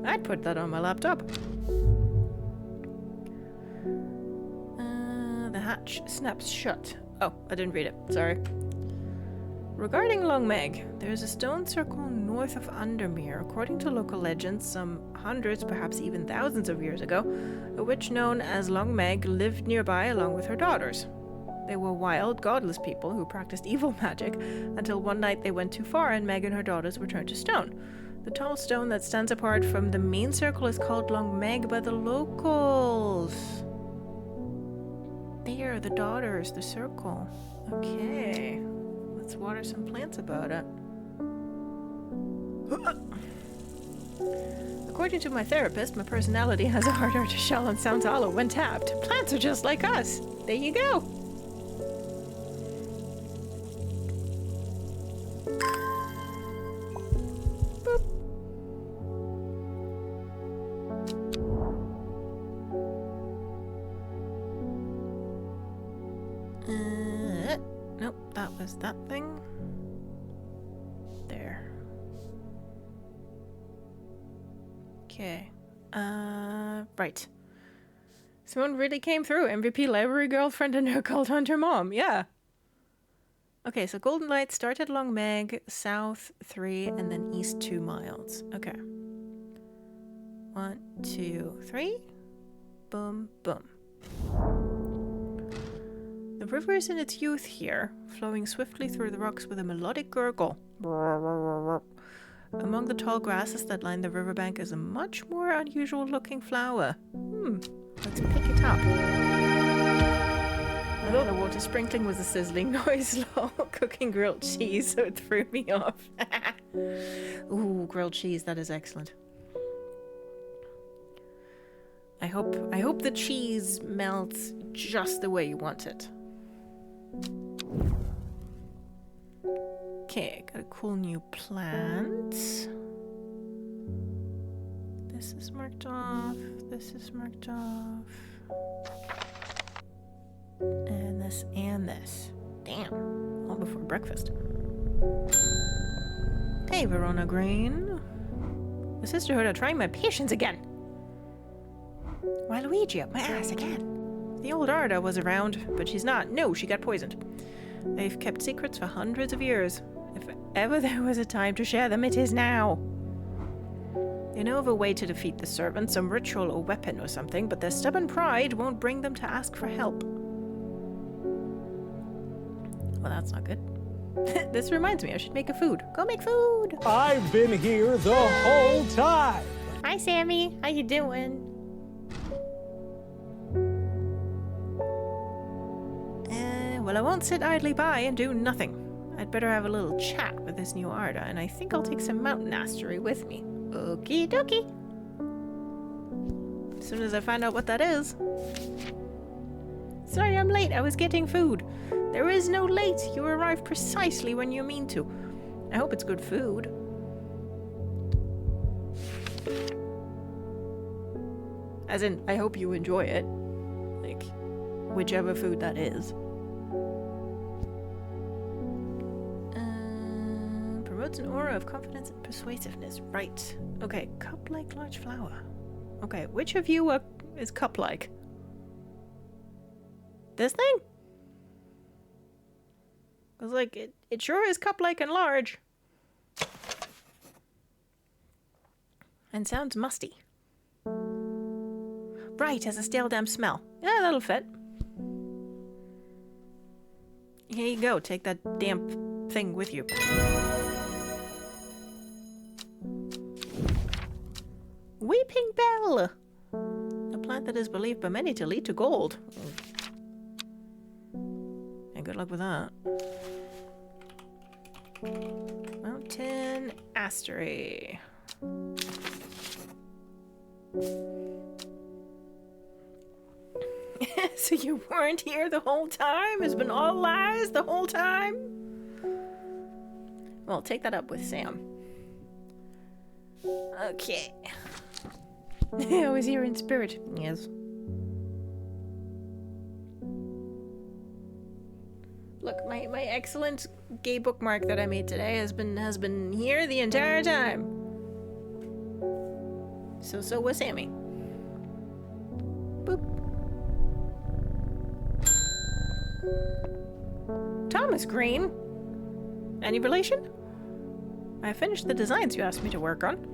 I'd put that on my laptop. The hatch snaps shut. Oh, I didn't read it. Sorry. Regarding Long Meg, there is a stone circle north of Undermere. According to local legends, some hundreds, perhaps even thousands of years ago, a witch known as Long Meg lived nearby along with her daughters. They were wild, godless people who practiced evil magic until one night they went too far and Meg and her daughters were turned to stone. The tall stone that stands apart from the main circle is called Long Meg by the locals. There, the daughters, the circle. Okay. Let's water some plants about it. According to my therapist, my personality has a hard outer shell and sounds hollow when tapped. Plants are just like us. There you go. Boop. Nope, that was that thing. There. Okay. Right. Someone really came through. MVP library girlfriend and her cult hunter mom. Yeah. Okay, so Golden Light started Long Meg, south 3, and then east 2 miles. Okay. 1, 2, 3. Boom, boom. The river is in its youth here, flowing swiftly through the rocks with a melodic gurgle. Among the tall grasses that line the riverbank is a much more unusual looking flower. Let's pick it up. I thought the water sprinkling was a sizzling noise, lol. Cooking grilled cheese, so it threw me off. Ooh, grilled cheese, that is excellent. I hope the cheese melts just the way you want it. Okay, got a cool new plant. This is marked off. This is marked off. And this and this. Damn. All before breakfast. Hey, Verona Green. The Sisterhood are trying my patience again. Waluigi up my ass again. The old Arda was around, but she's not. No, she got poisoned. They've kept secrets for hundreds of years. If ever there was a time to share them, it is now. They know of a way to defeat the servant, some ritual or weapon or something, but their stubborn pride won't bring them to ask for help. Well, that's not good. This reminds me, I should make a food. Go make food! I've been here the whole time! Hi, Sammy. How you doing? Well, I won't sit idly by and do nothing. I'd better have a little chat with this new Arda, and I think I'll take some mountain astery with me. Okie dokie. As soon as I find out what that is. Sorry I'm late. I was getting food. There is no late. You arrive precisely when you mean to. I hope it's good food. As in, I hope you enjoy it. Like, whichever food that is. Promotes an aura of confidence and persuasiveness. Right. Okay, cup-like large flower. Okay, which of you is cup-like? This thing? Because, like, it sure is cup-like and large. And sounds musty. Right, has a stale damn smell. Yeah, that'll fit. Here you go, take that damp thing with you. Weeping Bell! A plant that is believed by many to lead to gold. And good luck with that. Mountain Astery. So you weren't here the whole time? It's been all lies the whole time? Well, take that up with Sam. Okay. I was here in spirit. Yes. Look, my excellent gay bookmark that I made today has been here the entire time. So was Sammy. Boop. Thomas Green. Any relation? I finished the designs you asked me to work on.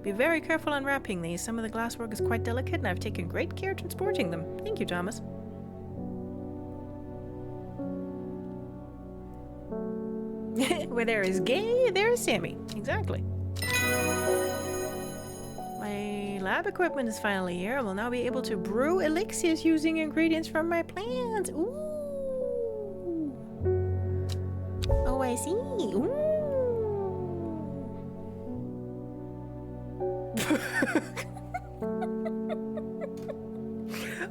Be very careful unwrapping these. Some of the glasswork is quite delicate, and I've taken great care transporting them. Thank you, Thomas. Where there is gay, there is Sammy. Exactly. My lab equipment is finally here. I will now be able to brew elixirs using ingredients from my plants. Ooh. Oh, I see. Ooh.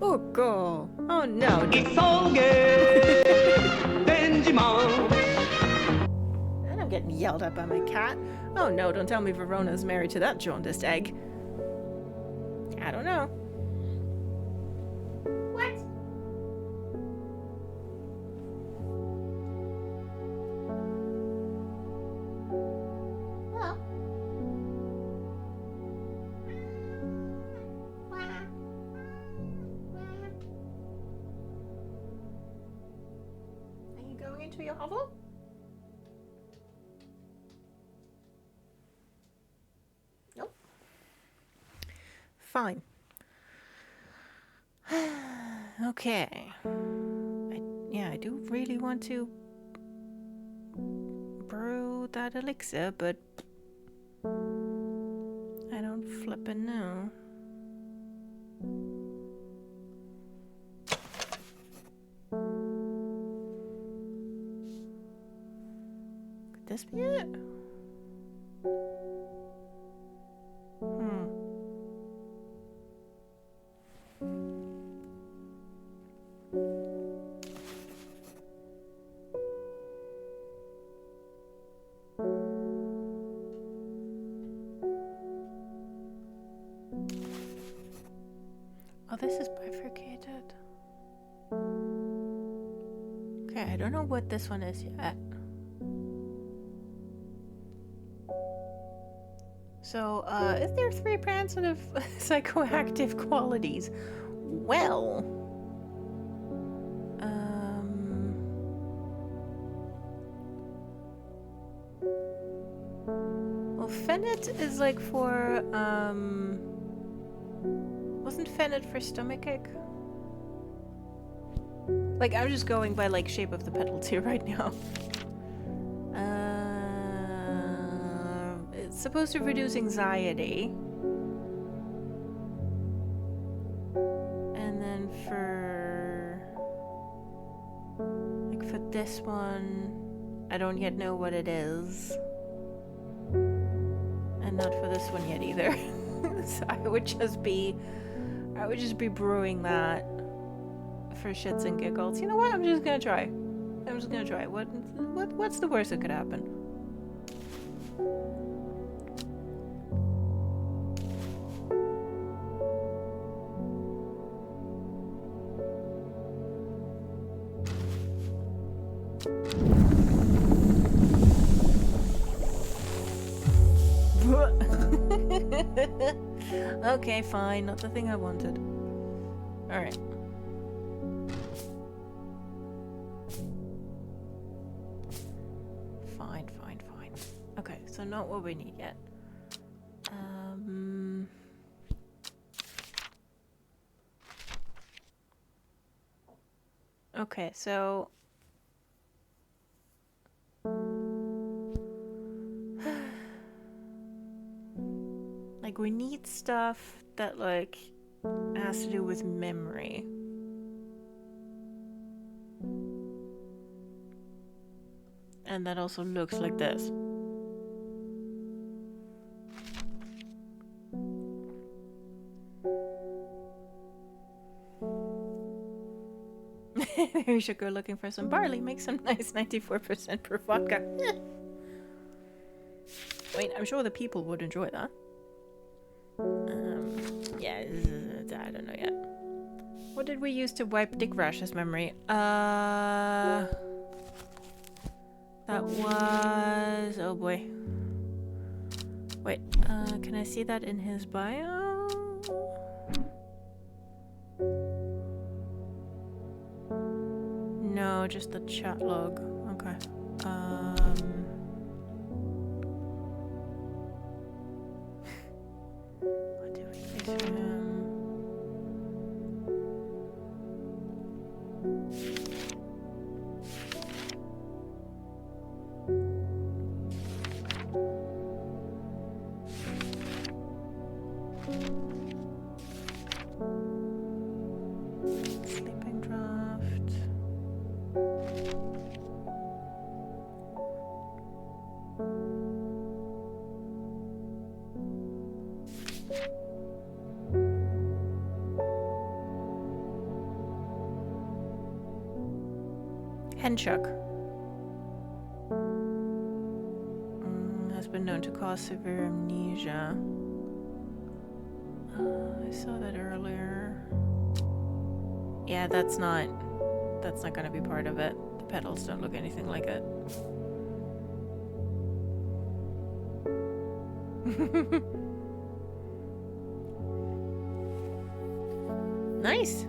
Oh, God. Oh, no. It's all good, Benjamin. And I'm getting yelled at by my cat. Oh, no, don't tell me Verona's married to that jaundiced egg. I don't know. What? Well. Are you going into your hovel? Nope. Fine. Okay. I do really want to brew that elixir, but I don't flippin' know. Could this be it? Oh, this is bifurcated. Okay, I don't know what this one is yet. So, is there 3 plants of psychoactive qualities? Well, well, Fennet is like for, wasn't Fennet for stomachache? Like, I'm just going by, like, shape of the petals here right now. It's supposed to reduce anxiety. And then for... like, for this one, I don't yet know what it is. And not for this one yet either. So I would just be brewing that for shits and giggles. You know what? I'm just gonna try. What's the worst that could happen? Okay, fine. Not the thing I wanted. Alright. Fine. Okay, so not what we need yet. Okay, so... like, we need stuff that, like, has to do with memory. And that also looks like this. Maybe we should go looking for some barley, make some nice 94% per vodka. Wait, I'm sure the people would enjoy that. Yeah, I don't know yet. What did we use to wipe Dick Rash's memory? That was... oh boy. Wait, can I see that in his bio? No, just the chat log. Okay. What do we use for him? Sleeping draft. Henchuk has been known to cause severe amnesia. I saw that earlier. Yeah, that's not gonna be part of it. The petals don't look anything like it. Nice.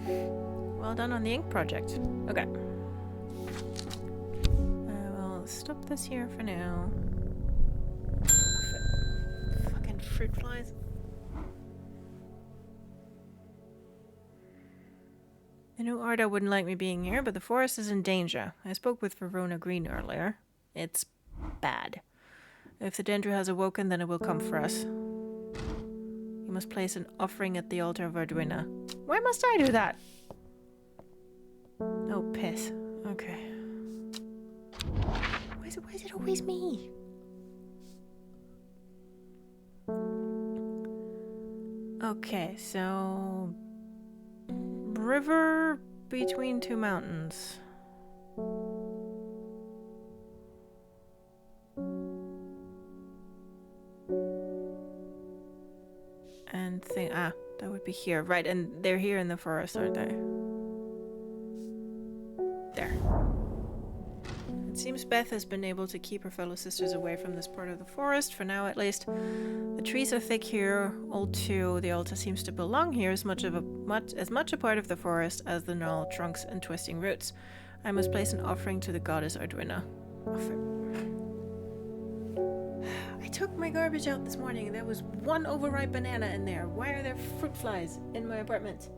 Well done on the ink project. Okay. Well, stop this here for now. Fucking fruit flies. I know Arda wouldn't like me being here, but the forest is in danger. I spoke with Verona Green earlier. It's bad. If the Dendra has awoken, then it will come for us. You must place an offering at the altar of Arduina. Why must I do that? Oh, piss. Okay. Why is it always me? Okay, so... river between 2 mountains. And that would be here. Right, and they're here in the forest, aren't they? There. It seems Beth has been able to keep her fellow sisters away from this part of the forest, for now at least. The trees are thick here, old too. The altar seems to belong here as much a part of the forest as the gnarled trunks and twisting roots. I must place an offering to the goddess Ardwina. I took my garbage out this morning and there was one overripe banana in there. Why are there fruit flies in my apartment?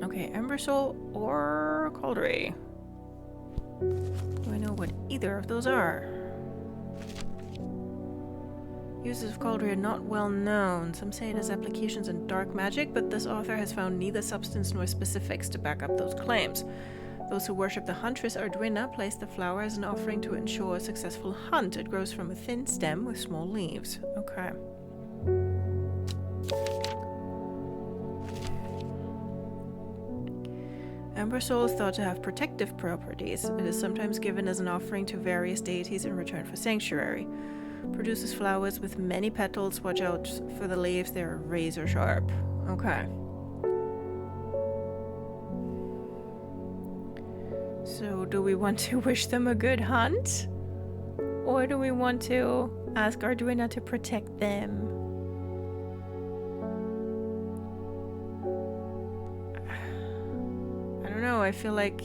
Okay, Ember Soul or Cauldron. Do I know what either of those are? Uses of Cauldron are not well known. Some say it has applications in dark magic, but this author has found neither substance nor specifics to back up those claims. Those who worship the huntress Ardwina place the flower as an offering to ensure a successful hunt. It grows from a thin stem with small leaves. Okay. Ember Soul is thought to have protective properties. It is sometimes given as an offering to various deities in return for sanctuary. Produces flowers with many petals. Watch out for the leaves, they are razor sharp. Okay. So do we want to wish them a good hunt? Or do we want to ask Ardwina to protect them? I don't know, I feel like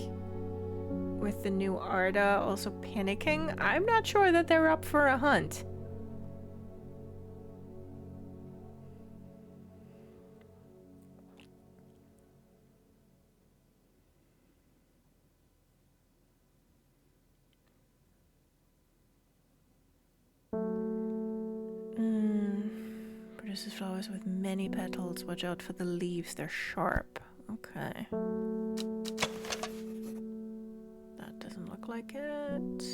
with the new Arda also panicking, I'm not sure that they're up for a hunt. Produces flowers with many petals. Watch out for the leaves, they're sharp. Okay. That doesn't look like it.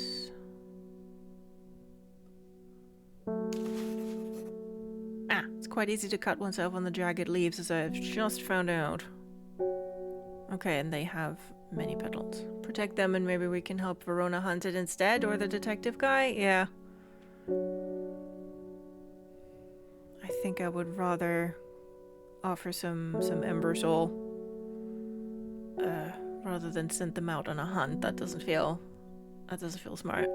Ah, it's quite easy to cut oneself on the jagged leaves, as I've just found out. Okay, and they have many petals. Protect them and maybe we can help Verona hunt it instead, or the detective guy? Yeah. I think I would rather offer some Ember Soul rather than send them out on a hunt. That doesn't feel smart.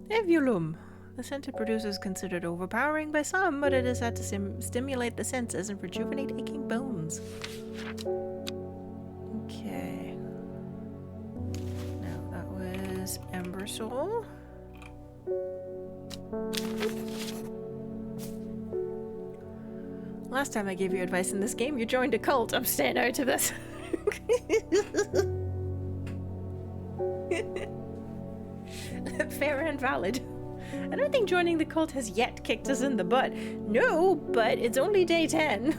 Evulum. The scent it produces is considered overpowering by some, but it is said to stimulate the senses and rejuvenate aching bones. Okay. Now that was Ember Soul. Last time I gave you advice in this game, you joined a cult. I'm staying out of this. Fair and valid. I don't think joining the cult has yet kicked us in the butt. No, but it's only day 10.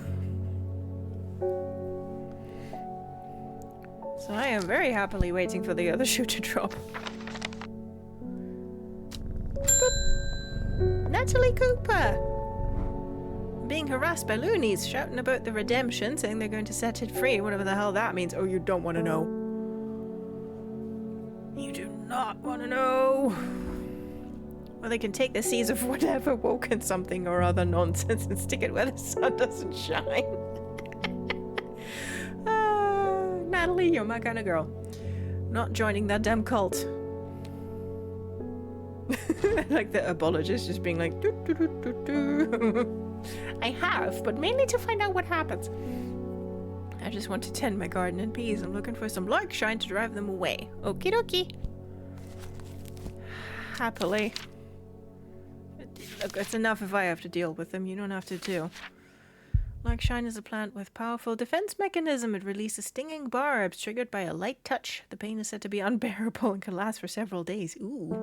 So I am very happily waiting for the other shoe to drop. Boop. Natalie Cooper! Being harassed by loonies, shouting about the redemption, saying they're going to set it free, whatever the hell that means. Oh, you don't want to know. You do not want to know. Well, they can take the seeds of whatever woken something or other nonsense and stick it where the sun doesn't shine. Natalie, you're my kind of girl. Not joining that damn cult. Like the apologist just being like, doo, doo, doo, doo, doo. I have, but mainly to find out what happens. I just want to tend my garden in peace. I'm looking for some lark shine to drive them away. Okie dokie. Happily. Look, it's enough if I have to deal with them. You don't have to too. Larkshine is a plant with powerful defense mechanism. It releases stinging barbs triggered by a light touch. The pain is said to be unbearable and can last for several days. Ooh.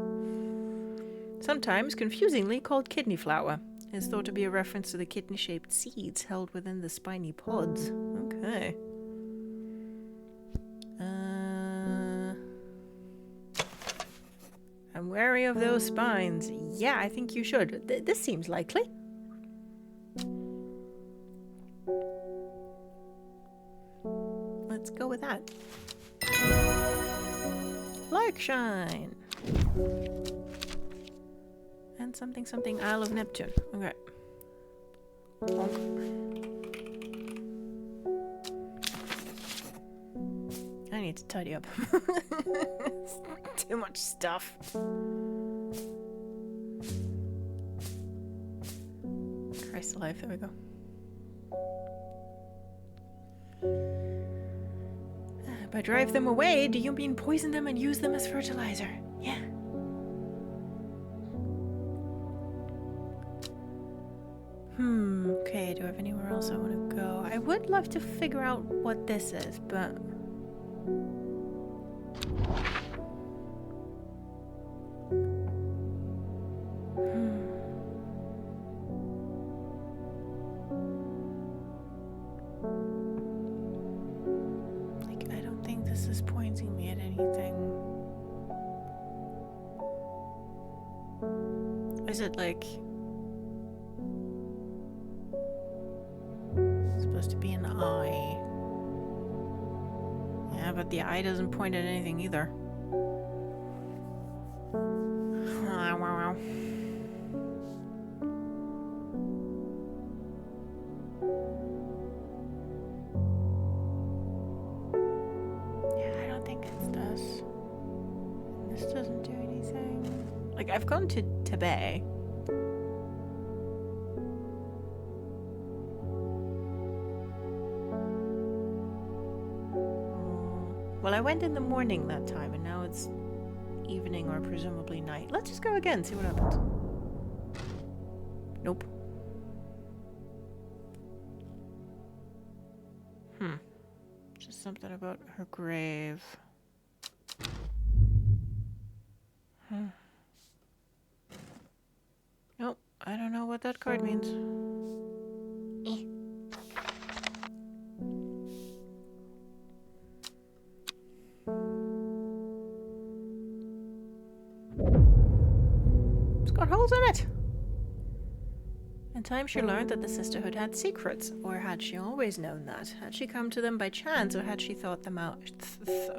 Sometimes confusingly called kidney flower. It is thought to be a reference to the kidney-shaped seeds held within the spiny pods. Okay. I'm wary of those spines. Yeah, I think you should. This seems likely. Let's go with that. Larkshine. And something something Isle of Neptune. Okay. I need to tidy up. Too much stuff. Christ alive, there we go. By drive them away, do you mean poison them and use them as fertilizer? Yeah. Okay, do I have anywhere else I want to go? I would love to figure out what this is, but... Like, I don't think this is pointing me at anything. Is it like... supposed to be an eye. Yeah, but the eye doesn't point at anything either. Wow. Yeah, I don't think it's this. This doesn't do anything. Like, I've gone to Tibet. Well, I went in the morning that time, and now it's evening or presumably night. Let's just go again, see what happens. Nope. Just something about her grave. Nope, I don't know what that card means. Got holes in it. In time she learned that the sisterhood had secrets, or had she always known that? Had she come to them by chance, or had she thought them out,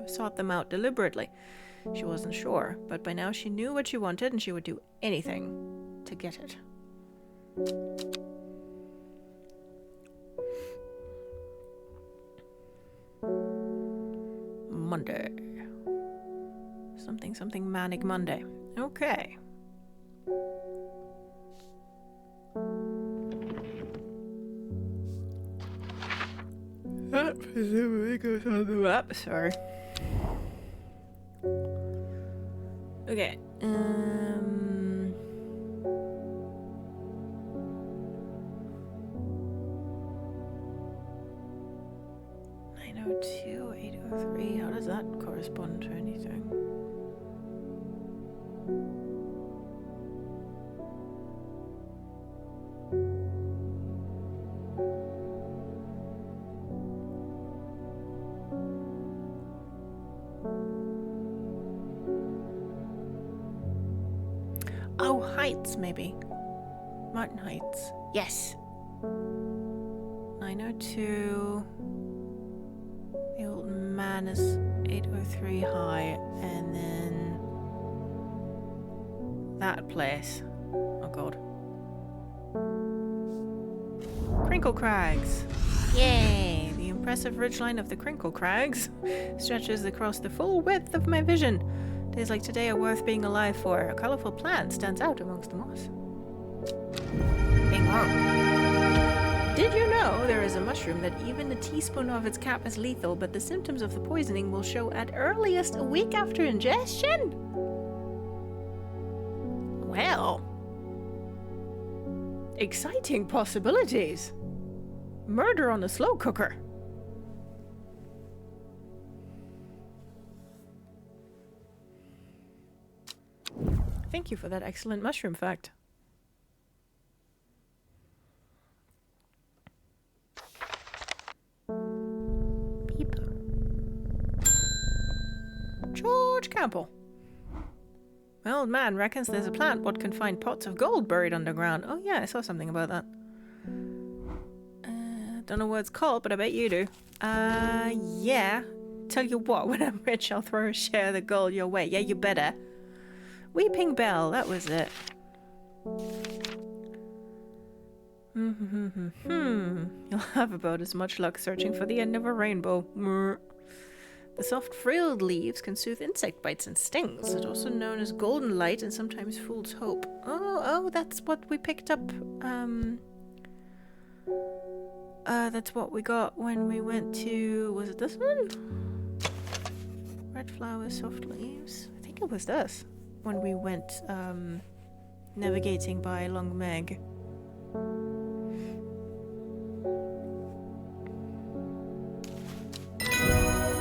sought them out deliberately? She wasn't sure, but by now she knew what she wanted, and she would do anything to get it. Monday. Something manic Monday. Okay. That presumably goes on the map, sorry. Okay, 902, 803, how does that correspond to anything? Oh, Heights, maybe. Martin Heights. Yes. 902. The old man is 803 high. And then... that place. Oh, God. Crinkle Crags. Yay! The impressive ridgeline of the Crinkle Crags stretches across the full width of my vision. Days like today are worth being alive for. A colorful plant stands out amongst the moss. Bing bong. Did you know there is a mushroom that even a teaspoon of its cap is lethal, but the symptoms of the poisoning will show at earliest a week after ingestion? Well, exciting possibilities. Murder on a slow cooker. Thank you for that excellent mushroom fact. Beep. George Campbell. My old man reckons there's a plant what can find pots of gold buried underground. Oh yeah, I saw something about that. Don't know what it's called, but I bet you do. Yeah. Tell you what, when I'm rich, I'll throw a share of the gold your way. Yeah, you better. Weeping Bell, that was it. You'll have about as much luck searching for the end of a rainbow. The soft frilled leaves can soothe insect bites and stings. It's also known as golden light and sometimes fool's hope. Oh, that's what we picked up. That's what we got when we went to... Was it this one? Red flowers, soft leaves. I think it was this. When we went, navigating by Long Meg.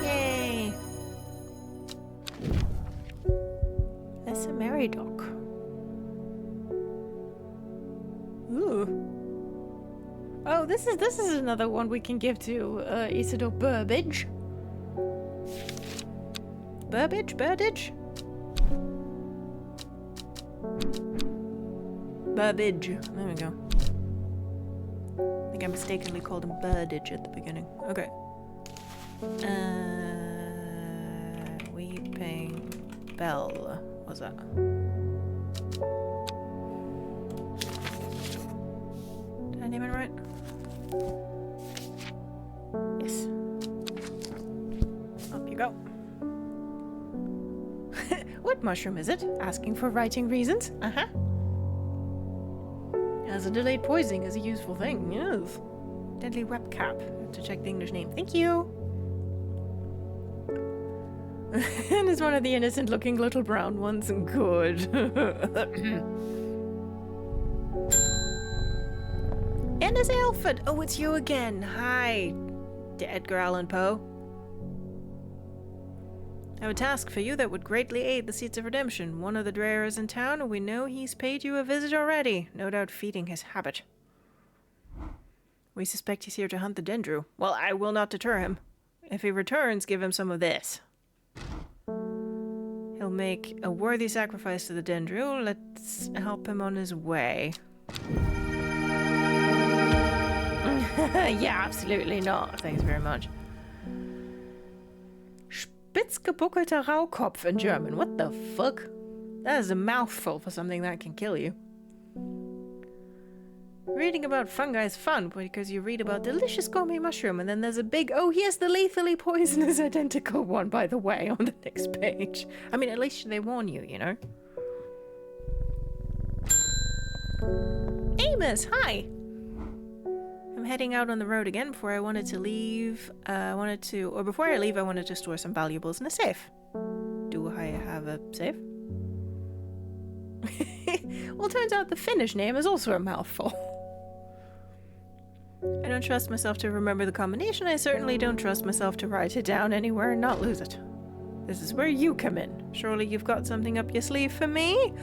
Yay! That's a merry dock. Ooh. Oh, this is another one we can give to Isidore Burbage. Burbage? Burbage. There we go. I think I mistakenly called him Birdage at the beginning. Okay. Weeping Bell. What's that? Did I name it right? Yes. Up you go. What mushroom is it? Asking for writing reasons? Uh-huh. As a delayed poisoning is a useful thing, yes. Deadly web cap. To check the English name. Thank you. And it's one of the innocent looking little brown ones. Good. And it's Alfred. Oh, it's you again. Hi, Edgar Allan Poe. I have a task for you that would greatly aid the Seeds of Redemption. One of the Dreyer is in town, and we know he's paid you a visit already. No doubt feeding his habit. We suspect he's here to hunt the Dendrew. Well, I will not deter him. If he returns, give him some of this. He'll make a worthy sacrifice to the Dendrew. Let's help him on his way. Yeah, absolutely not. Thanks very much. Spitzgebuckelter Raukopf in German. What the fuck? That is a mouthful for something that can kill you. Reading about fungi is fun because you read about delicious gourmet mushroom and then there's a big, oh, here's the lethally poisonous identical one, by the way, on the next page. I mean, at least they warn you, you know? Amos, hi! I'm heading out on the road again before I wanted to leave. Before I leave, I wanted to store some valuables in a safe. Do I have a safe? Well, turns out the Finnish name is also a mouthful. I don't trust myself to remember the combination. I certainly don't trust myself to write it down anywhere and not lose it. This is where you come in. Surely you've got something up your sleeve for me?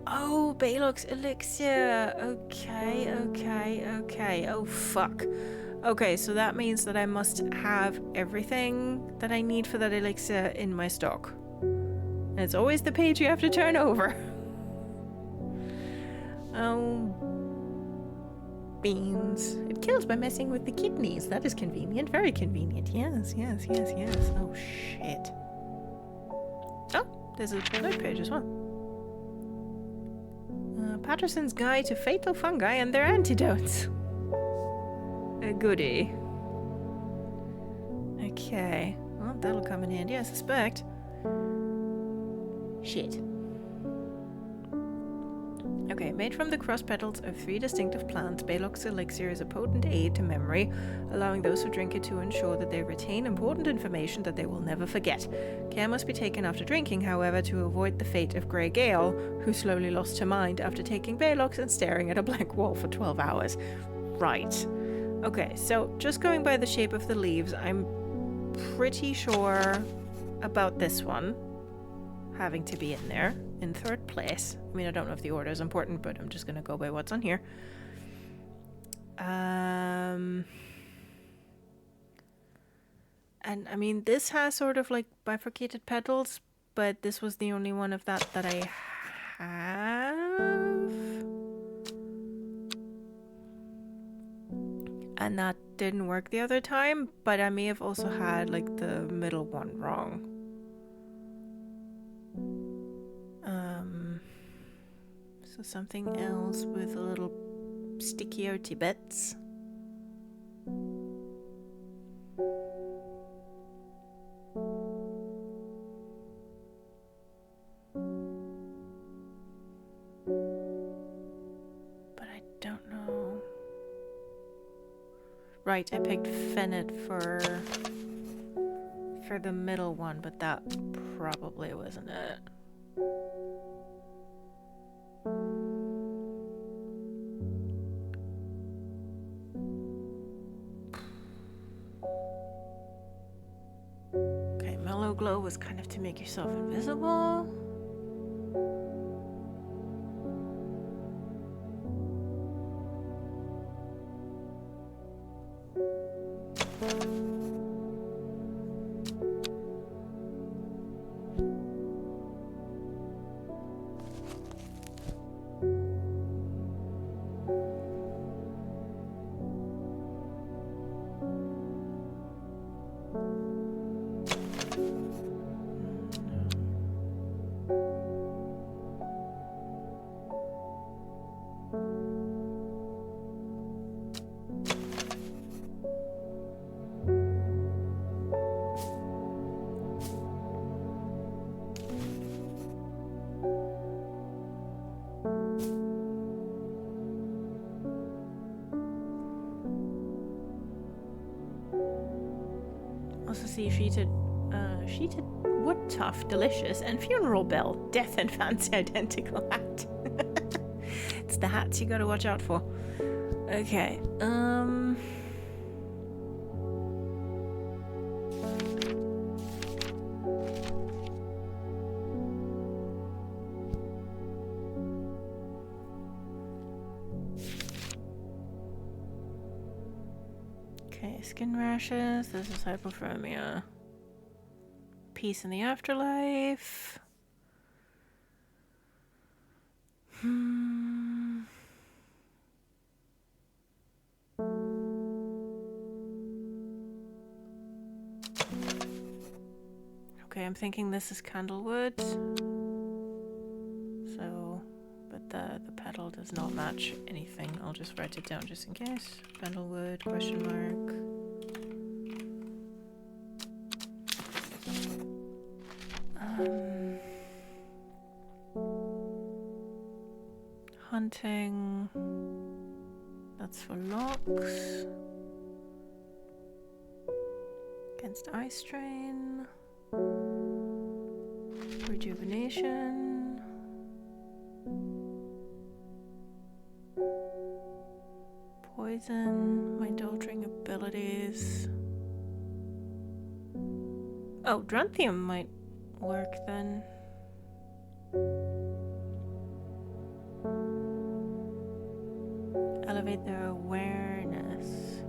Oh, Baylock's elixir. Okay. Oh, fuck. Okay, so that means that I must have everything that I need for that elixir in my stock. And it's always the page you have to turn over. Oh, beans. It kills by messing with the kidneys. That is convenient. Very convenient. Yes. Oh, shit. Oh, there's a third page as well. Patterson's Guide to Fatal Fungi and Their Antidotes. A goodie. Okay. Well, that'll come in handy, I suspect. Shit. Okay, made from the cross petals of 3 distinctive plants, Baylock's elixir is a potent aid to memory, allowing those who drink it to ensure that they retain important information that they will never forget. Care must be taken after drinking, however, to avoid the fate of Grey Gale, who slowly lost her mind after taking Baylock's and staring at a blank wall for 12 hours. Right. Okay, so just going by the shape of the leaves, I'm pretty sure about this one having to be in there in 3rd place. I mean, I don't know if the order is important, but I'm just gonna go by what's on here. And I mean, this has sort of like bifurcated petals, but this was the only one of that I have. And that didn't work the other time, but I may have also had like the middle one wrong. So something else with a little sticky-outy bits. But I don't know. Right, I picked Fennet for the middle one, but that probably wasn't it. Okay, Mellow Glow was kind of to make yourself invisible. Also see sheeted wood tuft, delicious, and funeral bell, death and fancy identical hat. It's the hats you gotta watch out for. Okay, okay, skin rashes, this is hypothermia. Peace in the afterlife. Okay, I'm thinking this is candlewood. So, but the petal does not match anything. I'll just write it down just in case. Candlewood, question mark. Hunting. That's for locks. Against eye strain. Rejuvenation. Poison. Mind-altering abilities. Oh, Dranthium might work then. Elevate their awareness.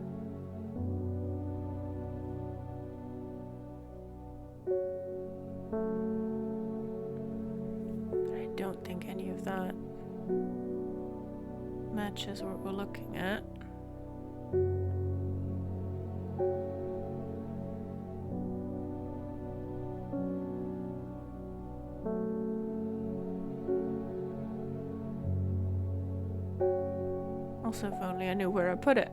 I don't think any of that matches what we're looking at. Also, if only I knew where I put it.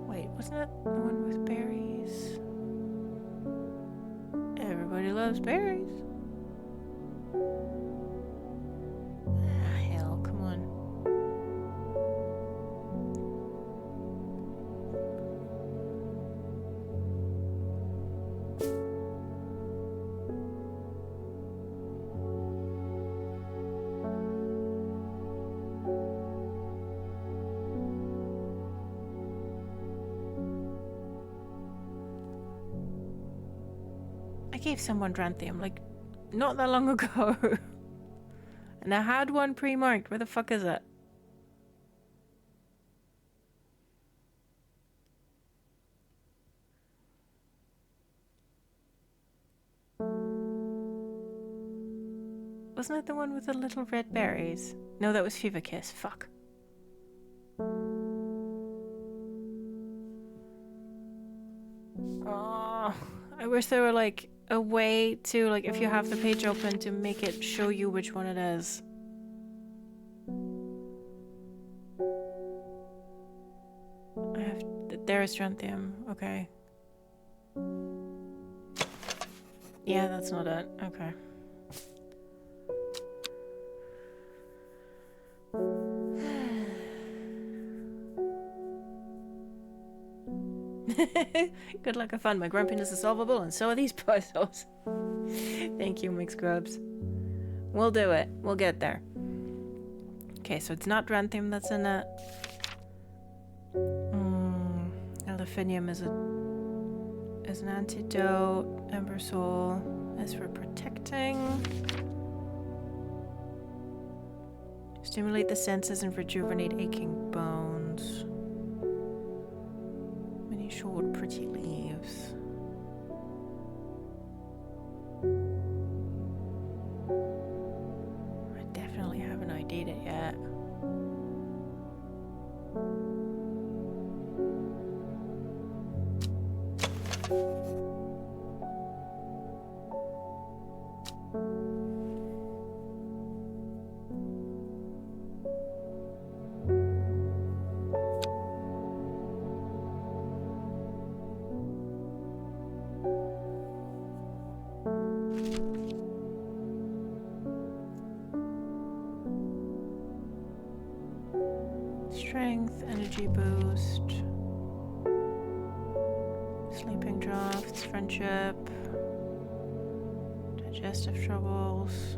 Wait, wasn't it the one with berries? Everybody loves berries. Ah, hell, come on. I gave someone Dranthium, like, not that long ago. And I had one pre-marked. Where the fuck is it? Wasn't it the one with the little red berries? No, that was Fever Kiss. Fuck. wish there were like a way to, like, if you have the page open, to make it show you which one it is. There's strontium. Okay. Yeah, that's not it. Okay. Good luck, have fun. My grumpiness is solvable, and so are these puzzles. Thank you, Mixed Grubs. We'll do it. We'll get there. Okay, so it's not Dranthium that's in it. Delphinium is an antidote. Ember Soul is for protecting. Stimulate the senses and rejuvenate aching bones. Many short, pretty leaves. I definitely haven't ID'd it yet. Strength, energy boost, sleeping drafts, friendship, digestive troubles.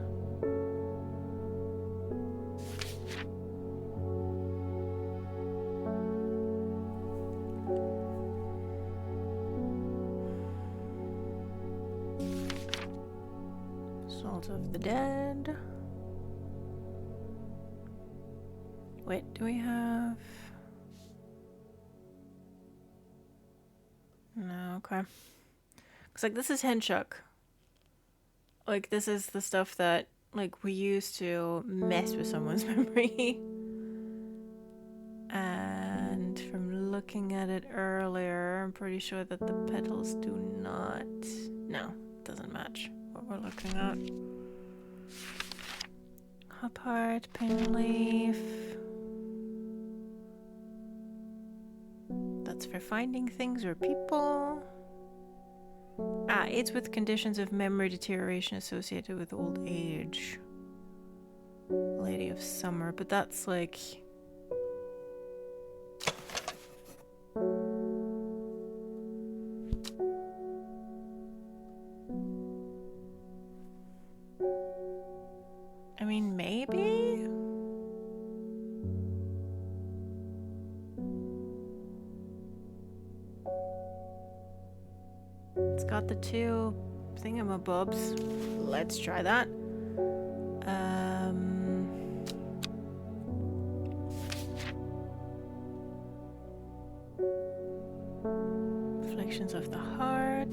Salt of the Dead. Wait, do we have... No, okay. Because, like, this is Henchuk. Like, this is the stuff that, like, we use to mess with someone's memory. And from looking at it earlier, I'm pretty sure that the petals do not... No, it doesn't match what we're looking at. Hop heart, pin leaf... That's for finding things or people. Ah, aids with conditions of memory deterioration associated with old age. Lady of Summer, but that's like... I mean, maybe? It's got the two thingamabobs. Let's try that. Afflictions of the heart.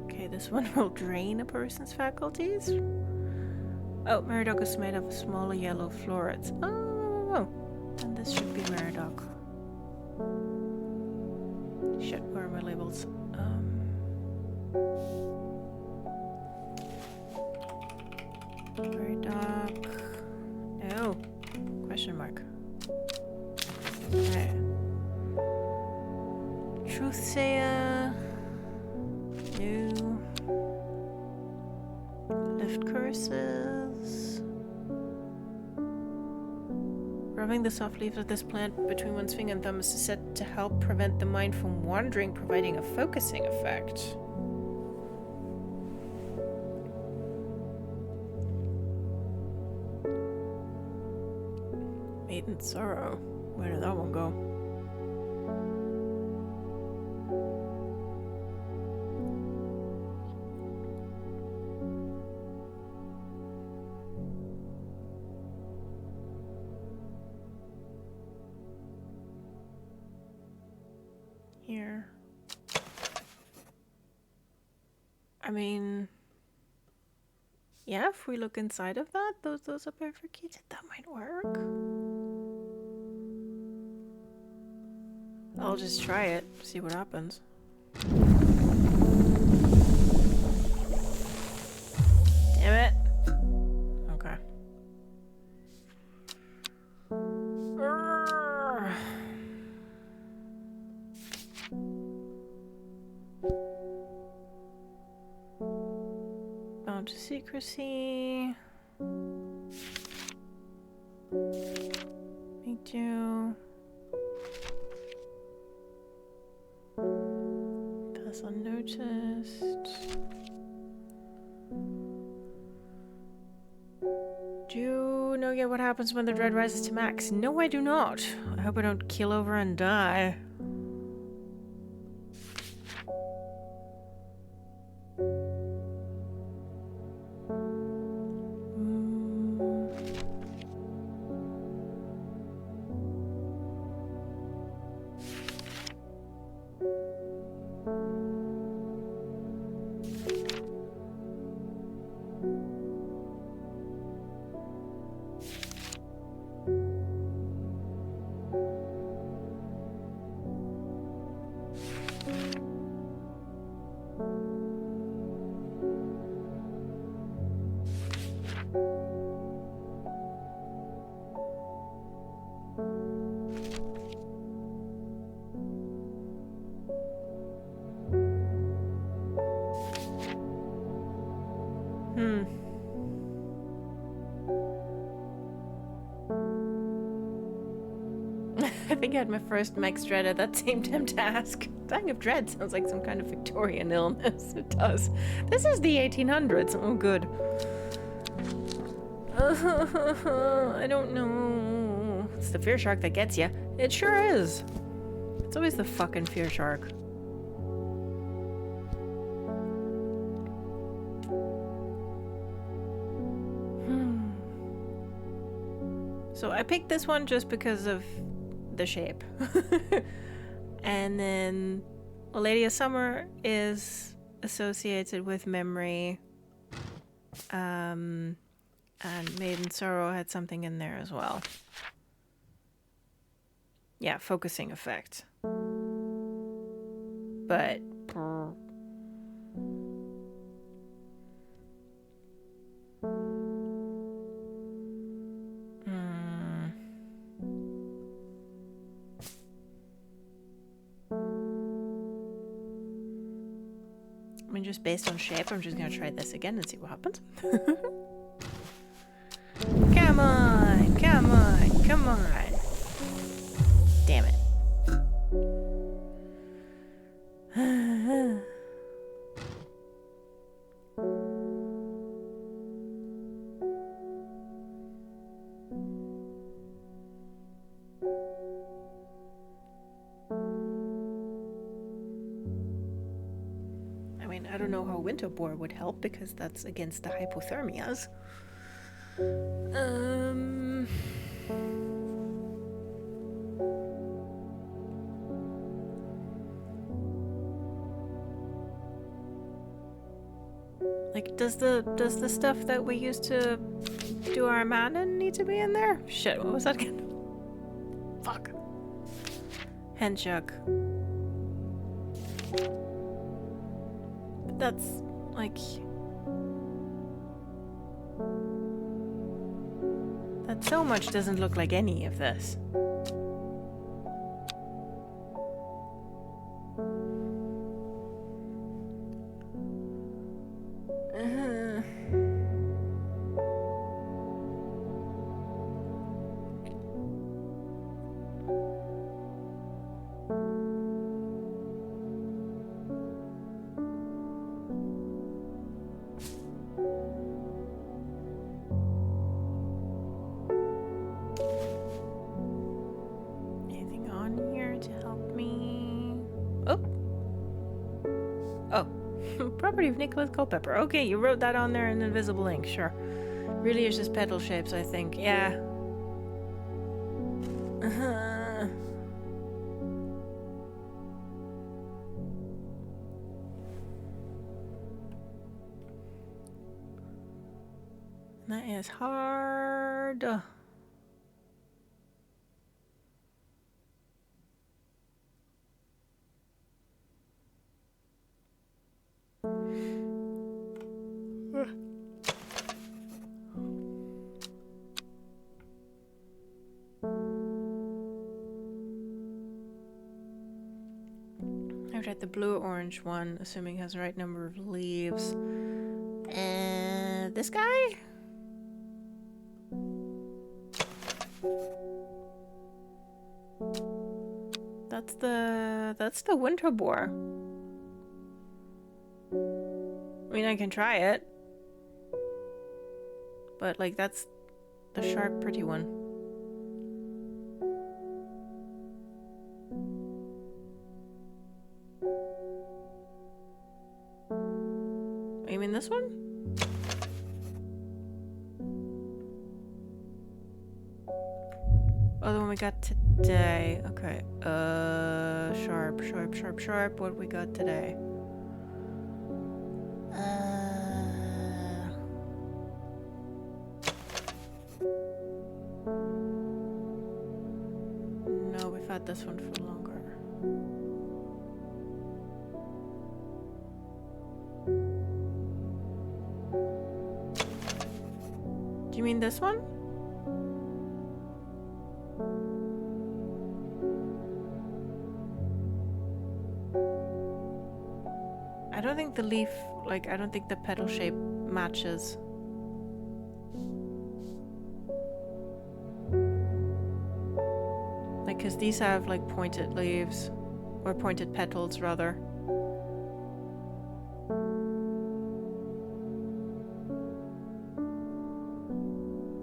Okay, this one will drain a person's faculties. Oh, Meridoc is made of smaller yellow florets. Oh, and this should be Meridoc. Shit, where are my labels? Meridoc. No. Question mark. Okay. Truthsayer. No. Lift curses. Rubbing the soft leaves of this plant between one's finger and thumb is said to help prevent the mind from wandering, providing a focusing effect. Maiden Sorrow. Where did that one go? Here. I mean, yeah, if we look inside of that, those are bifurcated, that might work. I'll just try it, see what happens. Damn it. Okay. Bound to secrecy. Me too. Pass unnoticed. Do you know yet what happens when the dread rises to max? No, I do not. I hope I don't keel over and die. I think I had my first Meg's Dread at that same time task. Dying of Dread sounds like some kind of Victorian illness. It does. This is the 1800s. Oh, good. I don't know. It's the fear shark that gets you. It sure is. It's always the fucking fear shark. So I picked this one just because of the shape. And then A Lady of Summer is associated with memory. And Maiden Sorrow had something in there as well. Yeah, focusing effect. But I mean, just based on shape, I'm just gonna try this again and see what happens. Come on, come on, come on. Damn it. I mean, I don't know how winter boar would help because that's against the hypothermias. Like, does the stuff that we used to do our mana need to be in there? Shit, what was that again? Fuck. Henchuk. But that's like that so much doesn't look like any of this. Anything on here to help me? Oh. Oh. Property of Nicholas Culpepper. Okay, you wrote that on there in invisible ink, sure. Really is just petal shapes, I think. Yeah. That is hard. tried the blue-orange one, assuming it has the right number of leaves. And this guy? That's the winter boar. I mean, I can try it. But, like, that's the sharp, pretty one. You mean this one? Oh, the one we got today. Okay. Sharp, sharp, sharp, sharp. What we got today? No, we've had this one for longer. Do you mean this one? I don't think the leaf, like, I don't think the petal shape matches. Like, because these have, like, pointed leaves. Or pointed petals, rather.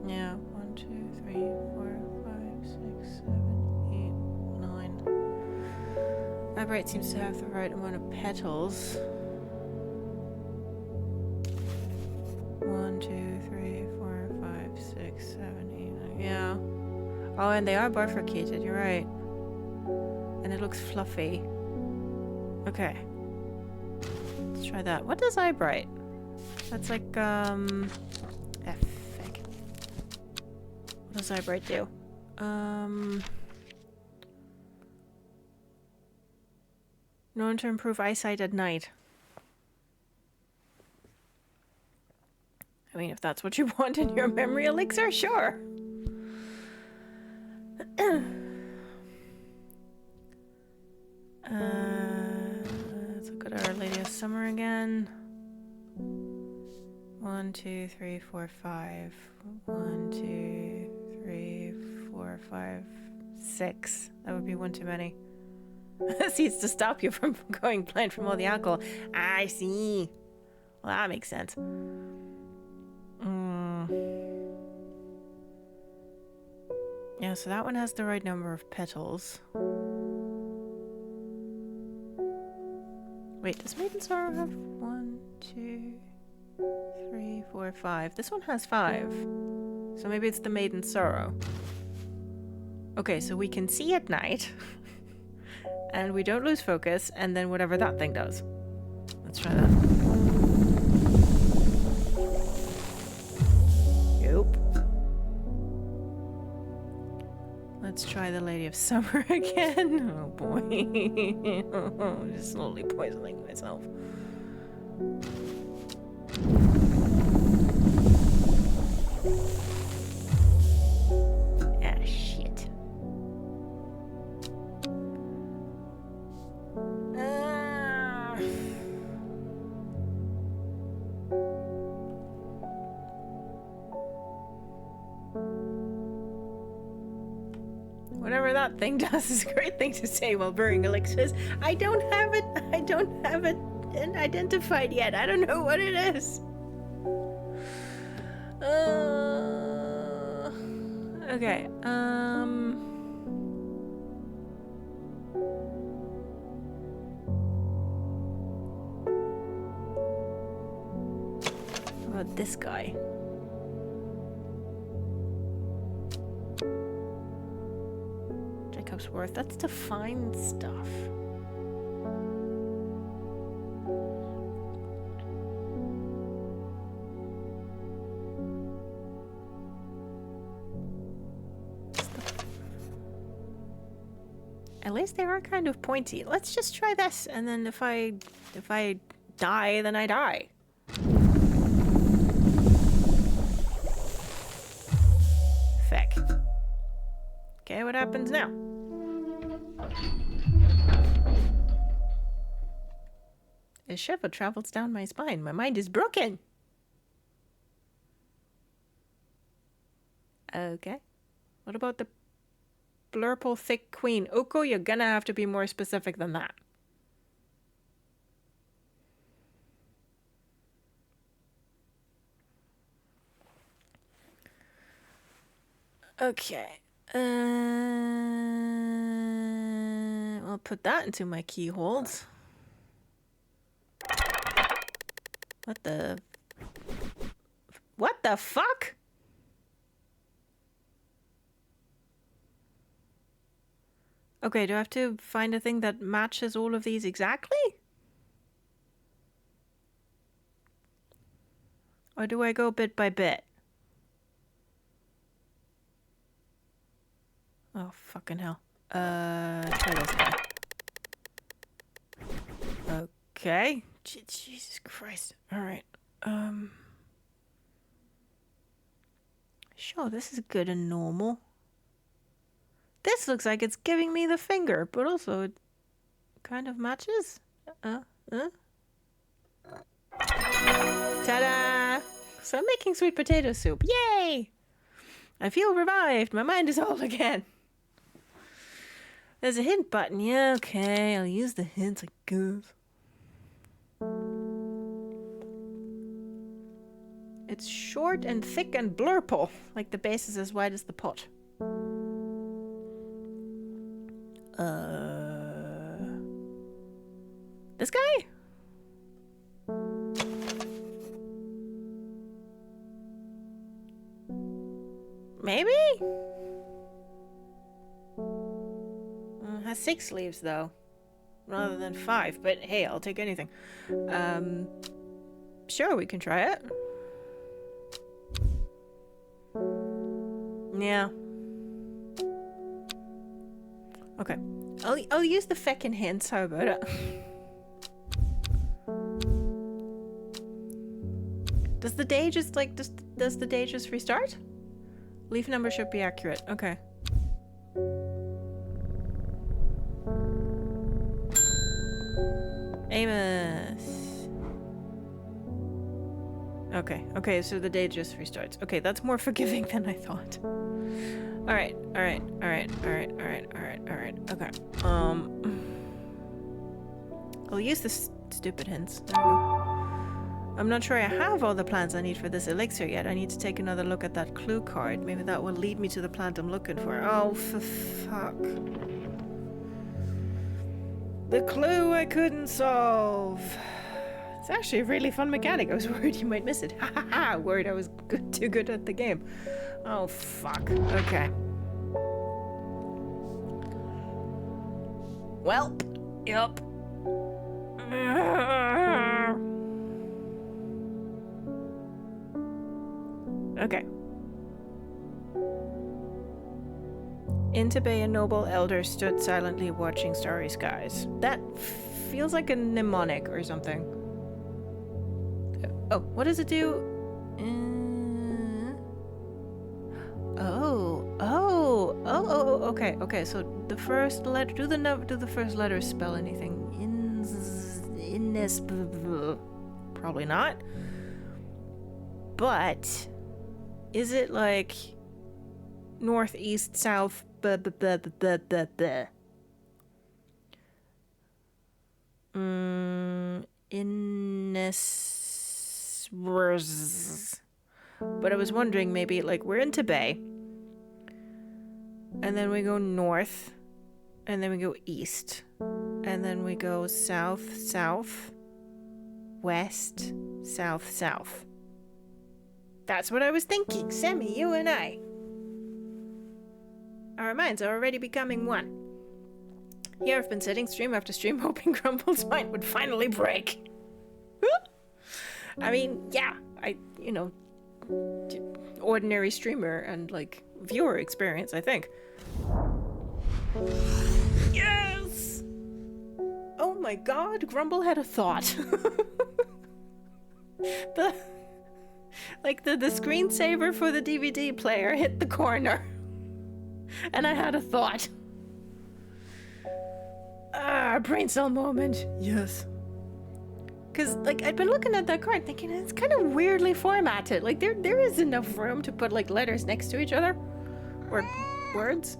Yeah, 1, 2, 3, 4, 5, 6, 7, 8, 9. Eyebright seems to have the right amount of petals. 1, 2, 3, 4, 5, 6, 7, 8, 9. Yeah. Oh, and they are bifurcated, you're right. And it looks fluffy. Okay. Let's try that. What does Eyebright? That's like, F. What does Eyebright do? Known to improve eyesight at night. I mean, if that's what you want in your memory elixir, sure. Let's look at Our Lady of Summer again. 1, 2, 3, 4, 5. 1, 2, 3, 4, 5, 6. That would be one too many. Seeds to stop you from going blind from all the alcohol. I see. Well, that makes sense. Yeah, so that one has the right number of petals. Wait, does Maiden Sorrow have 1, 2, 3, 4, 5? This one has 5. So maybe it's the Maiden Sorrow. Okay, so we can see at night. And we don't lose focus, and then whatever that thing does. Let's try that. Nope. Let's try the Lady of Summer again. Oh boy. I'm just slowly poisoning myself. Ah, shit. Whatever that thing does is a great thing to say while brewing elixirs. I don't have it identified yet. I don't know what it is. Okay, how about this guy? Worth. That's to find stuff. At least they are kind of pointy. Let's just try this, and then if I die, then I die. Feck. Okay, what happens now? A shiver travels down my spine. My mind is broken. Okay. What about the blurple thick queen? Oko, you're gonna have to be more specific than that. Okay. I'll put that into my keyholes. What the fuck? Okay, do I have to find a thing that matches all of these exactly? Or do I go bit by bit? Oh, fucking hell. Try this guy. Okay. Jesus Christ. Alright. Sure, this is good and normal. This looks like it's giving me the finger, but also it kind of matches. Ta-da! So I'm making sweet potato soup. Yay! I feel revived. My mind is all again. There's a hint button. Yeah, okay. I'll use the hints, I guess. It's short and thick and blurple. Like the base is as wide as the pot. This guy? Maybe? Has 6 leaves though, rather than 5, but hey, I'll take anything. Sure, we can try it. Yeah. Okay. I'll use the feckin' hints, how about it? Does the day just like does the day just restart? Leaf number should be accurate. Okay. Amos. Okay, so the day just restarts. Okay, that's more forgiving than I thought. Alright. Okay. I'll use the stupid hints. There we go. I'm not sure I have all the plants I need for this elixir yet. I need to take another look at that clue card. Maybe that will lead me to the plant I'm looking for. Oh, for fuck. The clue I couldn't solve. It's actually a really fun mechanic. I was worried you might miss it. Ha ha ha! Worried I was too good at the game. Oh, fuck. Okay. Welp. Yup. Okay. Intobey, a noble elder, stood silently watching starry skies. That feels like a mnemonic or something. Oh, what does it do? Okay. So the first letter. Do the first letter spell anything? In this, probably not. But is it like northeast, south? But I was wondering, maybe like we're in Tibet, and then we go north, and then we go east, and then we go south, south, west, south, south. That's what I was thinking, Sammy, you and I. Our minds are already becoming one. Here I've been sitting stream after stream hoping Grumble's mind would finally break. I mean, yeah, ordinary streamer and, like, viewer experience, I think. Yes! Oh my god, Grumble had a thought. The screensaver for the DVD player hit the corner. And I had a thought. Brain cell moment. Yes. Because, like, I'd been looking at that card thinking it's kind of weirdly formatted. Like, there is enough room to put, like, letters next to each other. Or words.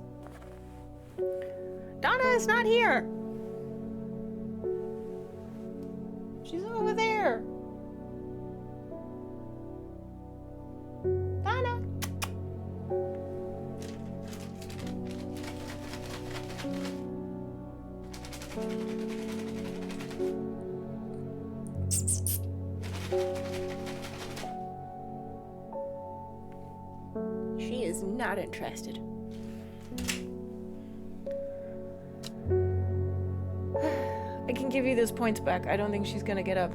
Donna is not here! She's over there! Donna! She is not interested. I can give you those points back. I don't think she's gonna get up.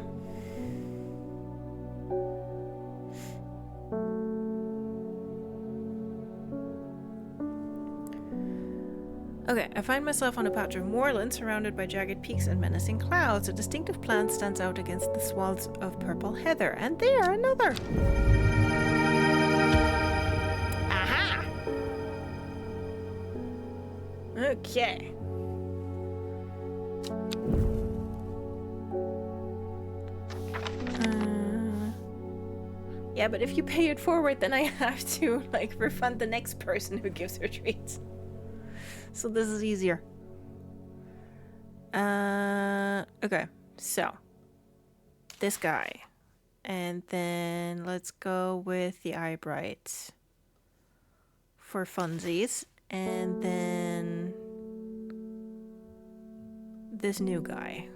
Okay, I find myself on a patch of moorland surrounded by jagged peaks and menacing clouds. A distinctive plant stands out against the swaths of purple heather. And there, another! Aha! Okay. Yeah, but if you pay it forward, then I have to, like, refund the next person who gives her treats. So this is easier. Okay, so this guy. And then let's go with the eye bright for funsies. And then this new guy.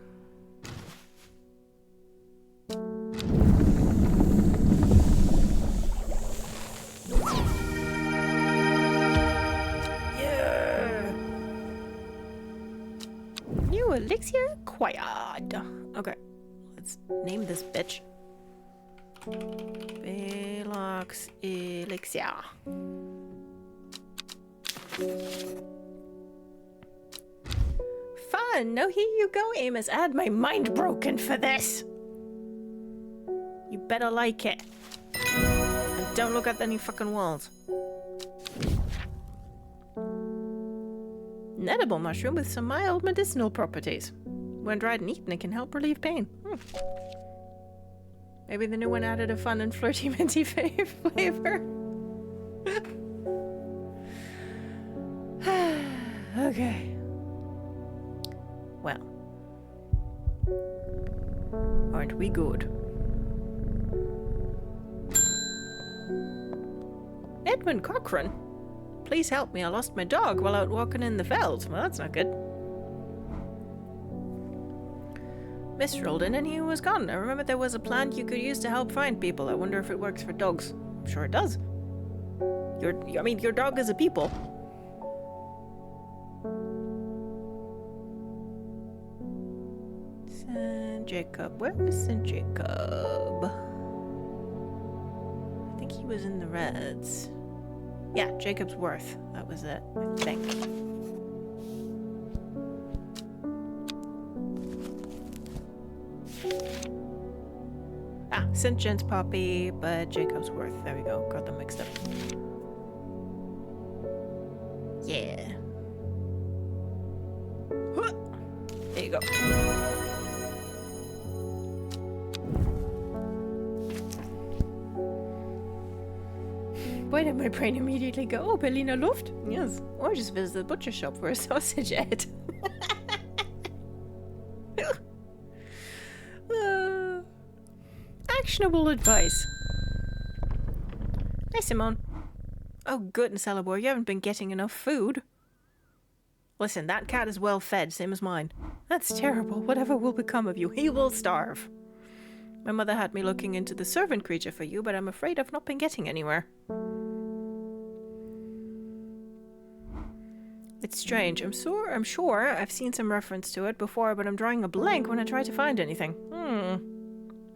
Elixir acquired. Okay, let's name this bitch. Velox Elixir. Fun! Now here you go, Amos. I had my mind broken for this. You better like it. And don't look at any fucking walls. An edible mushroom with some mild medicinal properties. When dried and eaten, it can help relieve pain. Maybe the new one added a fun and flirty minty flavor. Okay. Well. Aren't we good? Edmund Cochrane? Please help me, I lost my dog while out walking in the velds. Well, that's not good. Mist rolled in and he was gone. I remember there was a plant you could use to help find people. I wonder if it works for dogs. I'm sure it does. Your dog is a people. St. Jacob. Where was St. Jacob? I think he was in the reds. Yeah, Jacob's Worth. That was it, I think. Ah, St. John's Poppy, but Jacob's Worth. There we go. Got them mixed up. Yeah. There you go. Why did my brain immediately go, oh, Berliner Luft? Yes. Or just visit the butcher shop for a sausage head. Actionable advice. Hi, Simone. Oh, good, and Celebor, you haven't been getting enough food. Listen, that cat is well fed, same as mine. That's terrible. Whatever will become of you? He will starve. My mother had me looking into the servant creature for you, but I'm afraid I've not been getting anywhere. It's strange. I'm sure I've seen some reference to it before, but I'm drawing a blank when I try to find anything.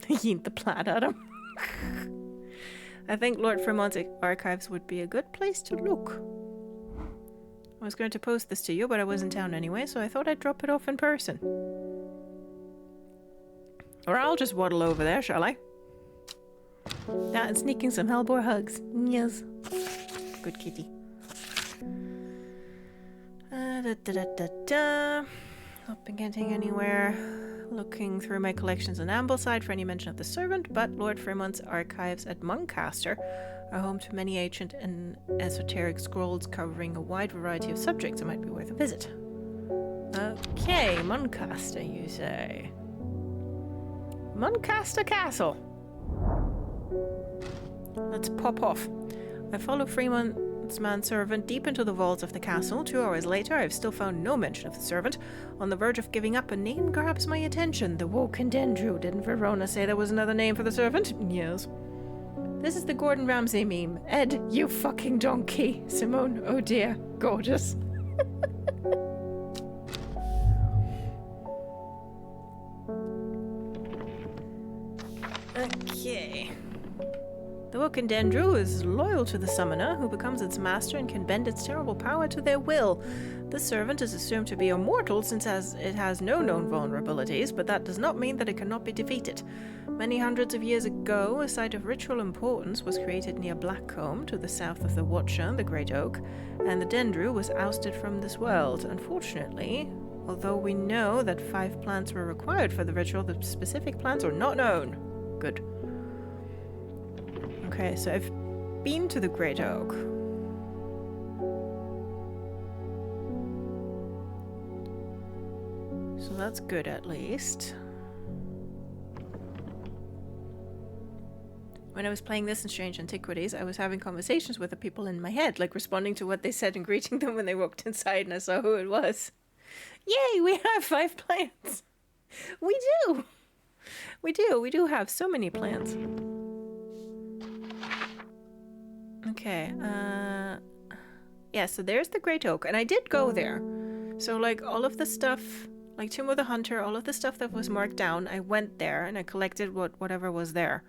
Yeet the plat at him. I think Lord Fremont's archives would be a good place to look. I was going to post this to you, but I was in town anyway, so I thought I'd drop it off in person. Or I'll just waddle over there, shall I? Yeah, and sneaking some Hellboy hugs. Yes. Good kitty. Not been getting anywhere. looking through my collections on Ambleside for any mention of the servant, but Lord Fremont's archives at Muncaster are home to many ancient and esoteric scrolls covering a wide variety of subjects that might be worth a visit. Okay, Muncaster, you say? Muncaster Castle. Let's pop off. I follow Fremont's manservant deep into the vaults of the castle. 2 hours later, I've still found no mention of the servant. On the verge of giving up, a name grabs my attention. The Woken Dendru. Didn't Verona say there was another name for the servant? Yes. This is the Gordon Ramsay meme. Ed, you fucking donkey. Simone, oh dear. Gorgeous. Okay. The Woken Dendru is loyal to the summoner, who becomes its master and can bend its terrible power to their will. The servant is assumed to be immortal since it has no known vulnerabilities, but that does not mean that it cannot be defeated. Many hundreds of years ago, a site of ritual importance was created near Blackcomb, to the south of the Watcher, the Great Oak, and the Dendru was ousted from this world. Unfortunately, although we know that 5 plants were required for the ritual, the specific plants are not known. Good. Okay, so I've been to the Great Oak. So that's good, at least. When I was playing this in Strange Antiquities, I was having conversations with the people in my head, like responding to what they said and greeting them when they walked inside and I saw who it was. Yay, we have 5 plants! We do! We do have so many plants. Okay, yeah, so there's the Great Oak, and I did go there. So, like, all of the stuff, like Tomb of the Hunter, all of the stuff that was marked down, I went there and I collected whatever was there.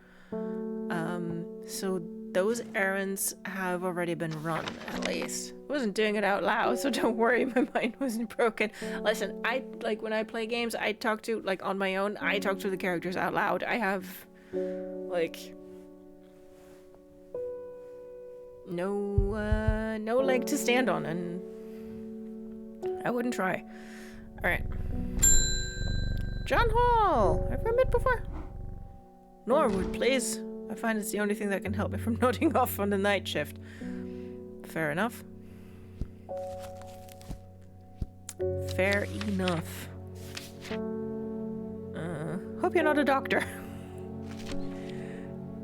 So those errands have already been run, at least. I wasn't doing it out loud, so don't worry, my mind wasn't broken. Listen, when I play games, I talk to, like, on my own, I talk to the characters out loud. I have, like, no leg to stand on, and I wouldn't try. Alright. John Hall! Ever met before? Norwood, please. I find it's the only thing that can help me from nodding off on the night shift. Fair enough. Fair enough. Hope you're not a doctor.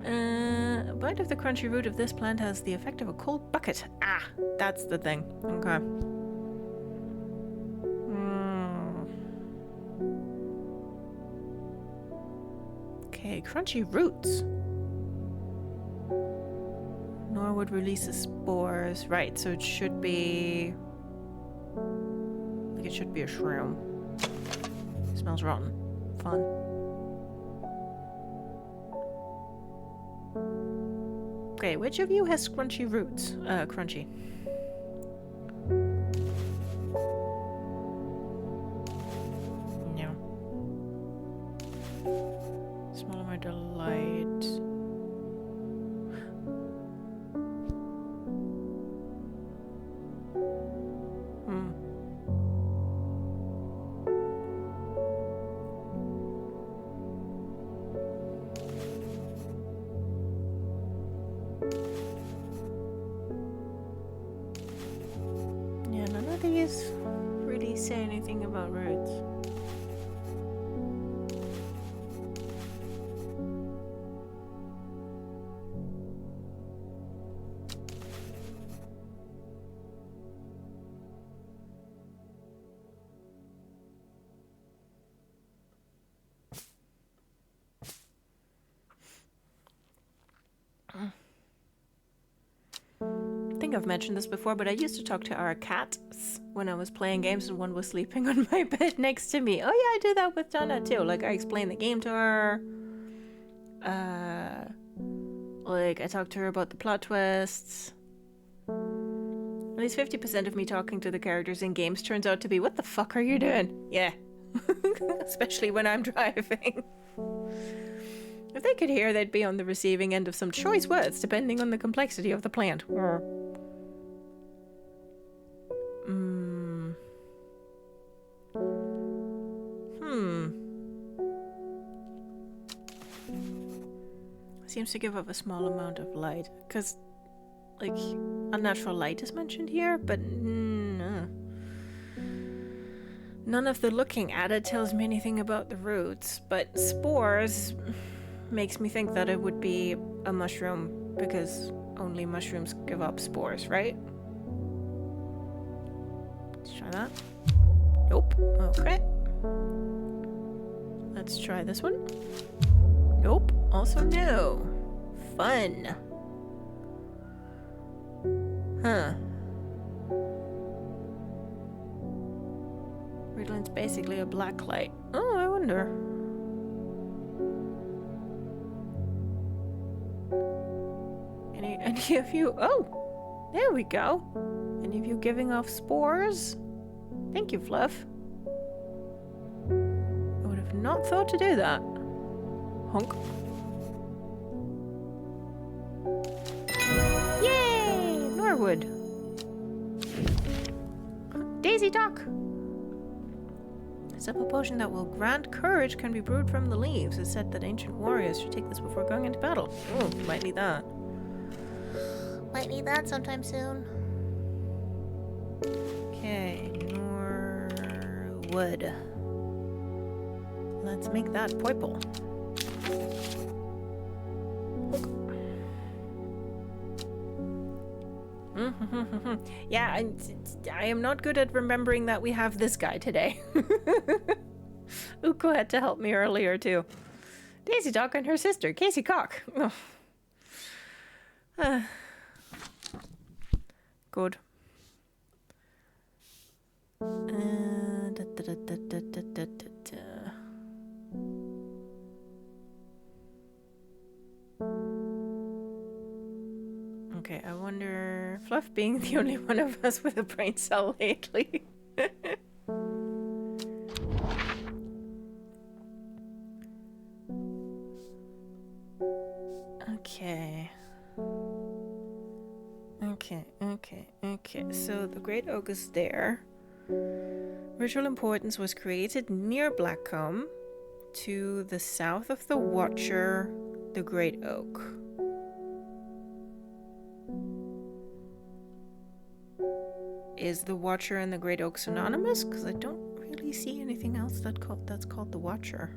A bite of the crunchy root of this plant has the effect of a cold bucket. Ah, that's the thing. Okay. Okay, crunchy roots. Norwood releases spores. Right, so it should be... like it should be a shroom. Smells rotten. Fun. Okay, which of you has crunchy roots? Crunchy. No. Smell of my delight. Yeah, none of these really say anything about roots. I think I've mentioned this before, but I used to talk to our cats when I was playing games and one was sleeping on my bed next to me. Oh yeah, I do that with Donna too. Like, I explain the game to her. Like, I talk to her about the plot twists. At least 50% of me talking to the characters in games turns out to be, what the fuck are you doing? Yeah. Especially when I'm driving. If they could hear, they'd be on the receiving end of some choice words, depending on the complexity of the plant. Seems to give off a small amount of light. Because, like, unnatural light is mentioned here, but no. None of the looking at it tells me anything about the roots, but spores makes me think that it would be a mushroom, because only mushrooms give up spores, right? Let's try that. Nope. Okay. Let's try this one. Nope. Also no. Fun. Huh. Riddlin's basically a black light. Oh, I wonder. Any of you? Oh, there we go. Any of you giving off spores? Thank you, Fluff. I would have not thought to do that. Honk. Yay! Norwood. Daisy Duck. A simple potion that will grant courage can be brewed from the leaves. It's said that ancient warriors should take this before going into battle. Oh, might need that. Might need that sometime soon. Okay, Norwood. Let's make that purple. Yeah, I am not good at remembering that we have this guy today. Uko had to help me earlier too. Daisy Duck and her sister, Casey Cock. Oh. Good. Okay, I wonder... Fluff being the only one of us with a brain cell lately. Okay. Okay. So the Great Oak is there. Ritual importance was created near Blackcomb, to the south of the Watcher, the Great Oak. Is the Watcher and the Great Oak synonymous? Because I don't really see anything else that's called the Watcher.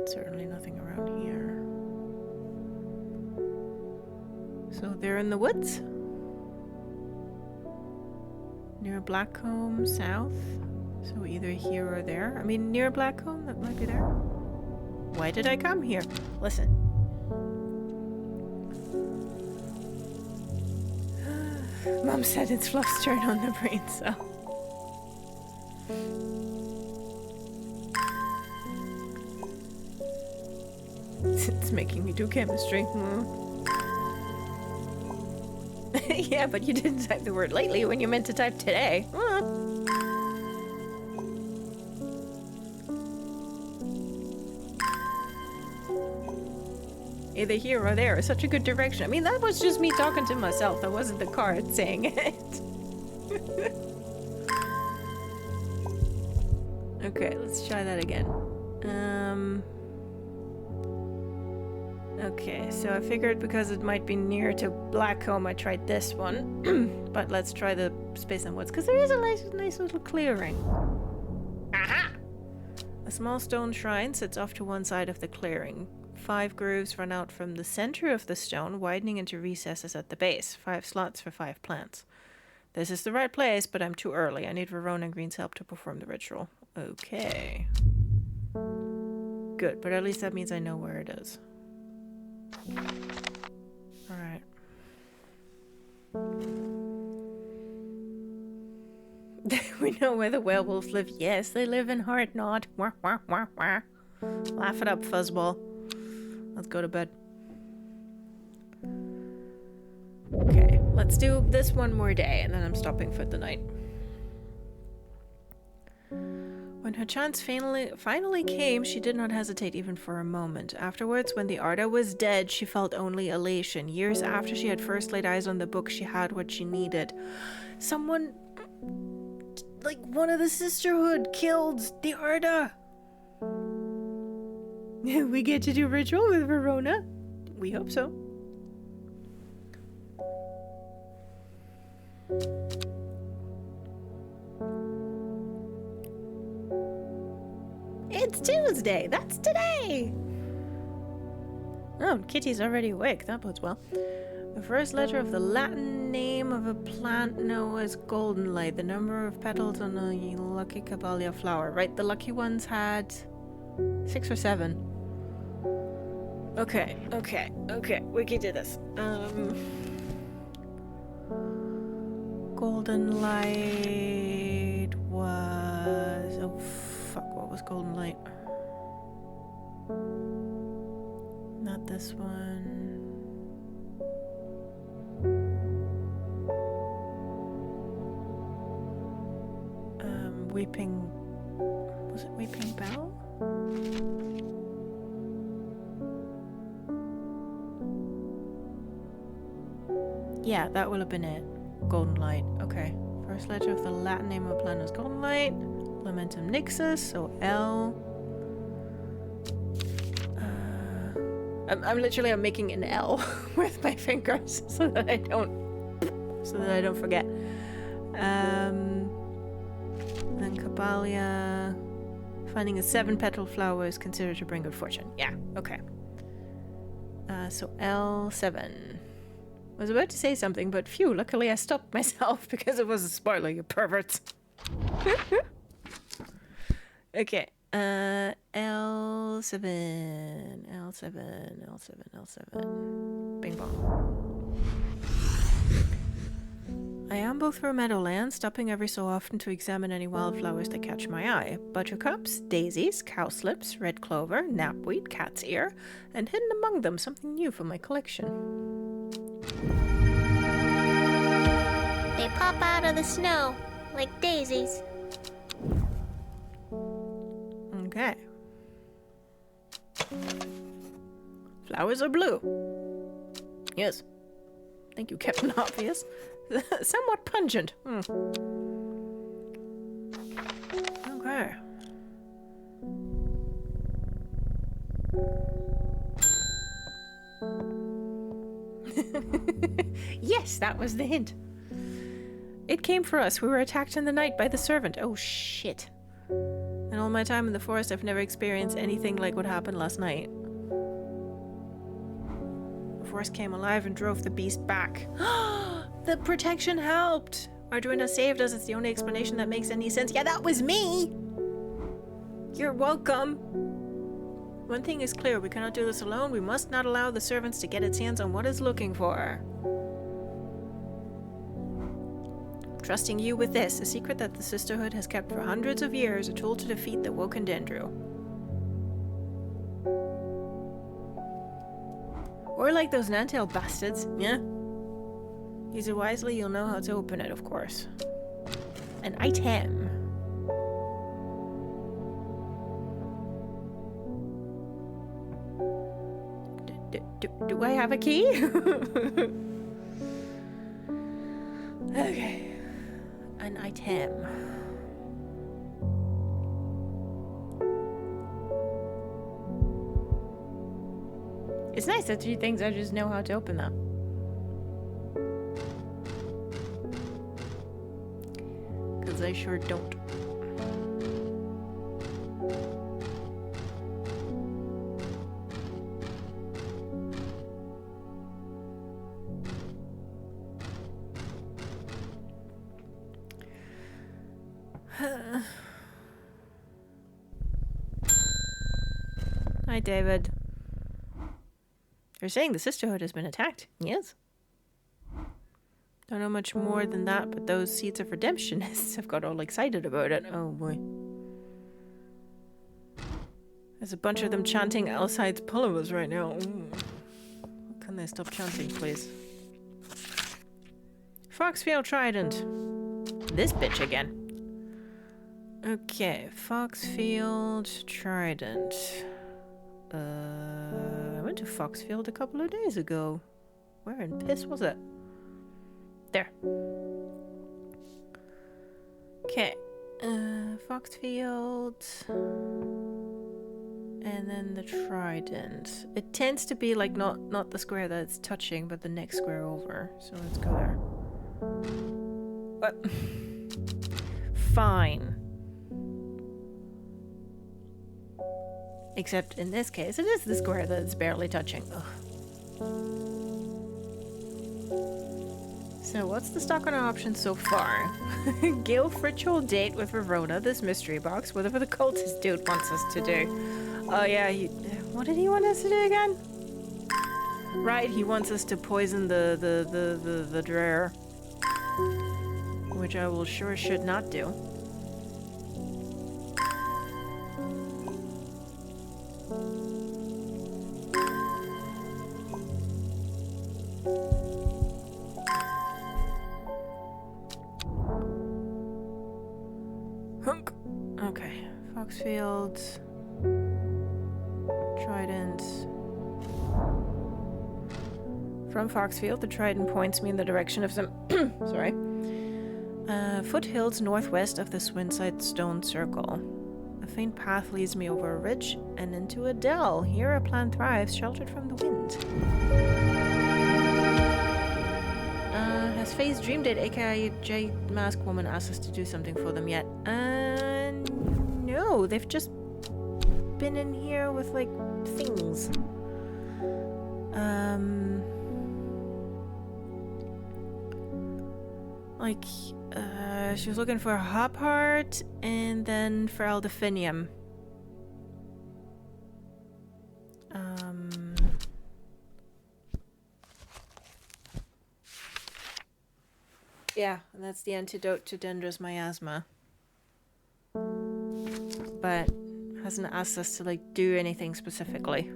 Certainly nothing around here. So they're in the woods? Near Blackcomb, south. So either here or there. I mean, near Blackcomb, that might be there. Why did I come here? Listen. Mom said it's Fluff's turn on the brain cell. It's making me do chemistry. Yeah, but you didn't type the word lately when you meant to type today. Either here or there is such a good direction. I mean, that was just me talking to myself. That wasn't the card saying it. Okay, let's try that again. Okay, so I figured because it might be near to Blackcomb, I tried this one. But let's try the Space and Woods, because there is a nice little clearing. Aha! A small stone shrine sits off to one side of the clearing. 5 grooves run out from the center of the stone, widening into recesses at the base. 5 slots for 5 plants. This is the right place, but I'm too early. I need Verona Green's help to perform the ritual. Okay. Good, but at least that means I know where it is. Alright. We know where the werewolves live. Yes, they live in Heartknot. Wah, wah, wah, wah. Laugh it up, Fuzzball. Let's go to bed. Okay, let's do this one more day, and then I'm stopping for the night. When her chance finally came, she did not hesitate even for a moment. Afterwards, when the Arda was dead, she felt only elation. Years after she had first laid eyes on the book, she had what she needed. Someone, like one of the sisterhood, killed the Arda. We get to do ritual with Verona? We hope so. It's Tuesday! That's today! Oh, Kitty's already awake. That bodes well. The first letter of the Latin name of a plant known as golden light. The number of petals on a lucky caballia flower. Right, the lucky ones had 6 or 7. Okay. We can do this. Golden light was... Oh, fuck, what was golden light? Not this one. Weeping... Was it Weeping Bell? Yeah, that will have been it. Golden light. Okay. First letter of the Latin name of a plant is golden light. Lamentum nixus, so L. I'm making an L with my fingers so that I don't forget. Then Caballia. Finding a 7-petal flower is considered to bring good fortune. Yeah, okay. So L7. I was about to say something, but phew, luckily I stopped myself because it was a spoiler, you perverts. Okay. L7. Bing bong. I amble through meadowland, stopping every so often to examine any wildflowers that catch my eye. Buttercups, daisies, cowslips, red clover, knapweed, cat's ear, and hidden among them something new for my collection. They pop out of the snow, like daisies. Okay. Flowers are blue. Yes. Thank you, Captain Obvious. Somewhat pungent. Okay. Yes, that was the hint. It came for us. We were attacked in the night by the servant. Oh, shit. In all my time in the forest, I've never experienced anything like what happened last night. The forest came alive and drove the beast back. The protection helped! Arduino saved us. It's the only explanation that makes any sense. Yeah, that was me! You're welcome. One thing is clear. We cannot do this alone. We must not allow the servants to get its hands on what it's looking for. Trusting you with this, a secret that the Sisterhood has kept for hundreds of years, a tool to defeat the Woken Dendru. Or like those Nantail bastards, yeah? Use it wisely, you'll know how to open it, of course. An item. Do I have a key? Okay. An item. It's nice that 3 things I just know how to open them. Because I sure don't. Hi, David. You're saying the Sisterhood has been attacked? Yes. Don't know much more than that, but those Seeds of Redemptionists have got all excited about it. Oh boy. There's a bunch of them chanting Alcide's Pullivers right now. Ooh. Can they stop chanting, please? Foxfield Trident. This bitch again. Okay, Foxfield Trident. I went to Foxfield a couple of days ago. Where in piss was it? There. Okay. Foxfield. And then the trident. It tends to be like not the square that it's touching, but the next square over. So let's go there. What? Fine. Except in this case, it is the square that it's barely touching. Ugh. So what's the stock on our options so far? Gilf ritual date with Verona, this mystery box, whatever the cultist dude wants us to do. Oh yeah, what did he want us to do again? Right, he wants us to poison the drawer. Which I will sure should not do. Hunk. Okay, Foxfield. Trident. From Foxfield, the trident points me in the direction of some sorry. Foothills northwest of the Swinside Stone Circle. A faint path leads me over a ridge and into a dell. Here a plant thrives, sheltered from the wind. Has Faye's dream date, aka Jade Mask Woman, asked us to do something for them yet? No, they've just been in here with like things. She was looking for a hop heart and then for Eldephinium. Yeah, and that's the antidote to Dendra's miasma. But hasn't asked us to like do anything specifically.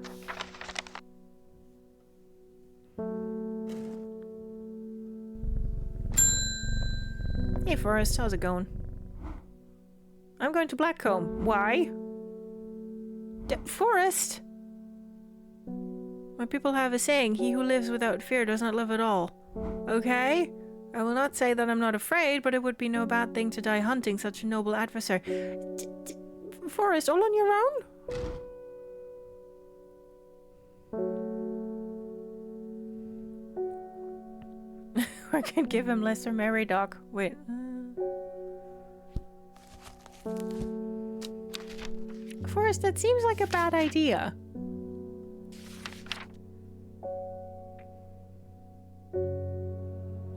Hey Forrest, how's it going? I'm going to Blackcomb. Why? Forrest! My people have a saying, he who lives without fear does not live at all. Okay? I will not say that I'm not afraid, but it would be no bad thing to die hunting such a noble adversary. Forrest, all on your own? I can give him lesser Mary Doc. Wait. Forrest, that seems like a bad idea.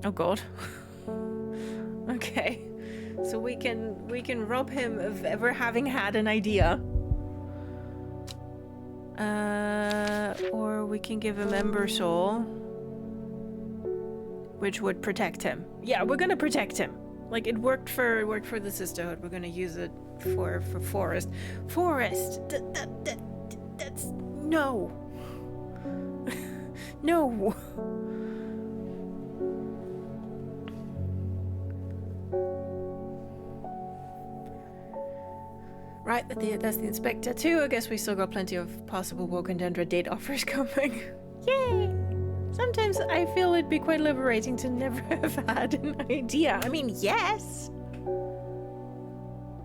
Oh god. Okay. So we can rob him of ever having had an idea. Or we can give him Ember Soul, which would protect him. Yeah, we're gonna protect him. Like it worked for the Sisterhood. We're gonna use it for Forrest. Forrest, that's no, no. Right, that's the inspector too. I guess we still got plenty of possible Woken Dendra date offers coming. Yay! Sometimes I feel it'd be quite liberating to never have had an idea. I mean, yes!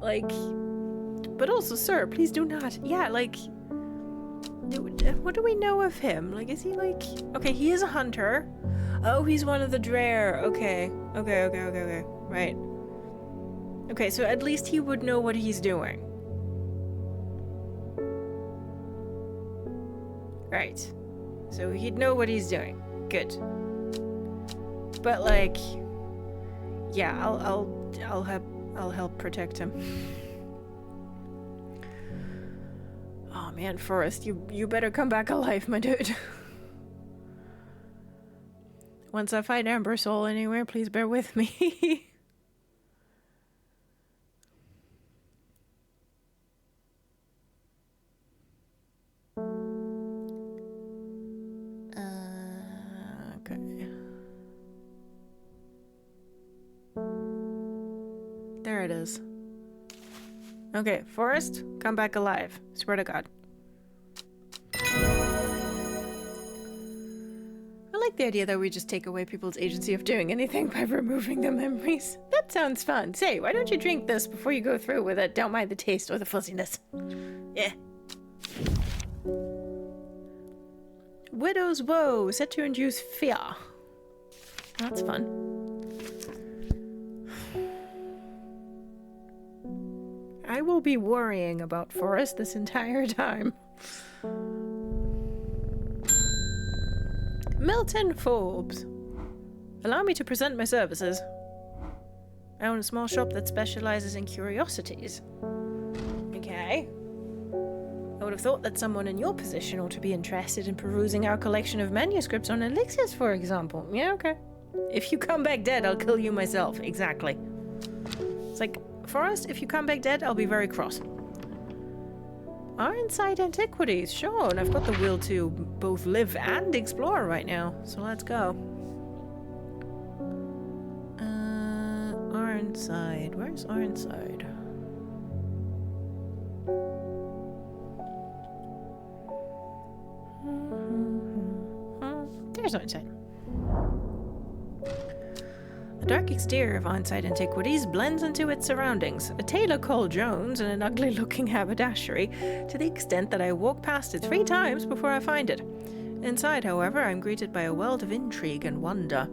Like, but also, sir, please do not. Yeah, like, what do we know of him? Like, is he like... Okay, he is a hunter. Oh, he's one of the Drare. Okay. Right. Okay, so at least he would know what he's doing. Right. So he'd know what he's doing. Good. But like, yeah, I'll help protect him. Oh man, Forrest, you better come back alive, my dude. Once I find Ember Soul anywhere, please bear with me. Okay. There it is. Okay, Forrest, come back alive. Swear to God. I like the idea that we just take away people's agency of doing anything by removing their memories. That sounds fun. Say, why don't you drink this before you go through with it? Don't mind the taste or the fuzziness. Yeah. Widow's Woe, set to induce fear. That's fun. I will be worrying about Forrest this entire time. Milton Forbes. Allow me to present my services. I own a small shop that specializes in curiosities. Okay. I would have thought that someone in your position ought to be interested in perusing our collection of manuscripts on elixirs, for example. Yeah, okay. If you come back dead, I'll kill you myself. Exactly. It's like, Forrest, if you come back dead, I'll be very cross. Ironside Antiquities, sure, and I've got the will to both live and explore right now, so let's go. Ironside, where's Ironside? There's Ironside. The dark exterior of Ironside Antiquities blends into its surroundings, a tailor called Jones and an ugly-looking haberdashery, to the extent that I walk past it 3 times before I find it. Inside, however, I'm greeted by a world of intrigue and wonder.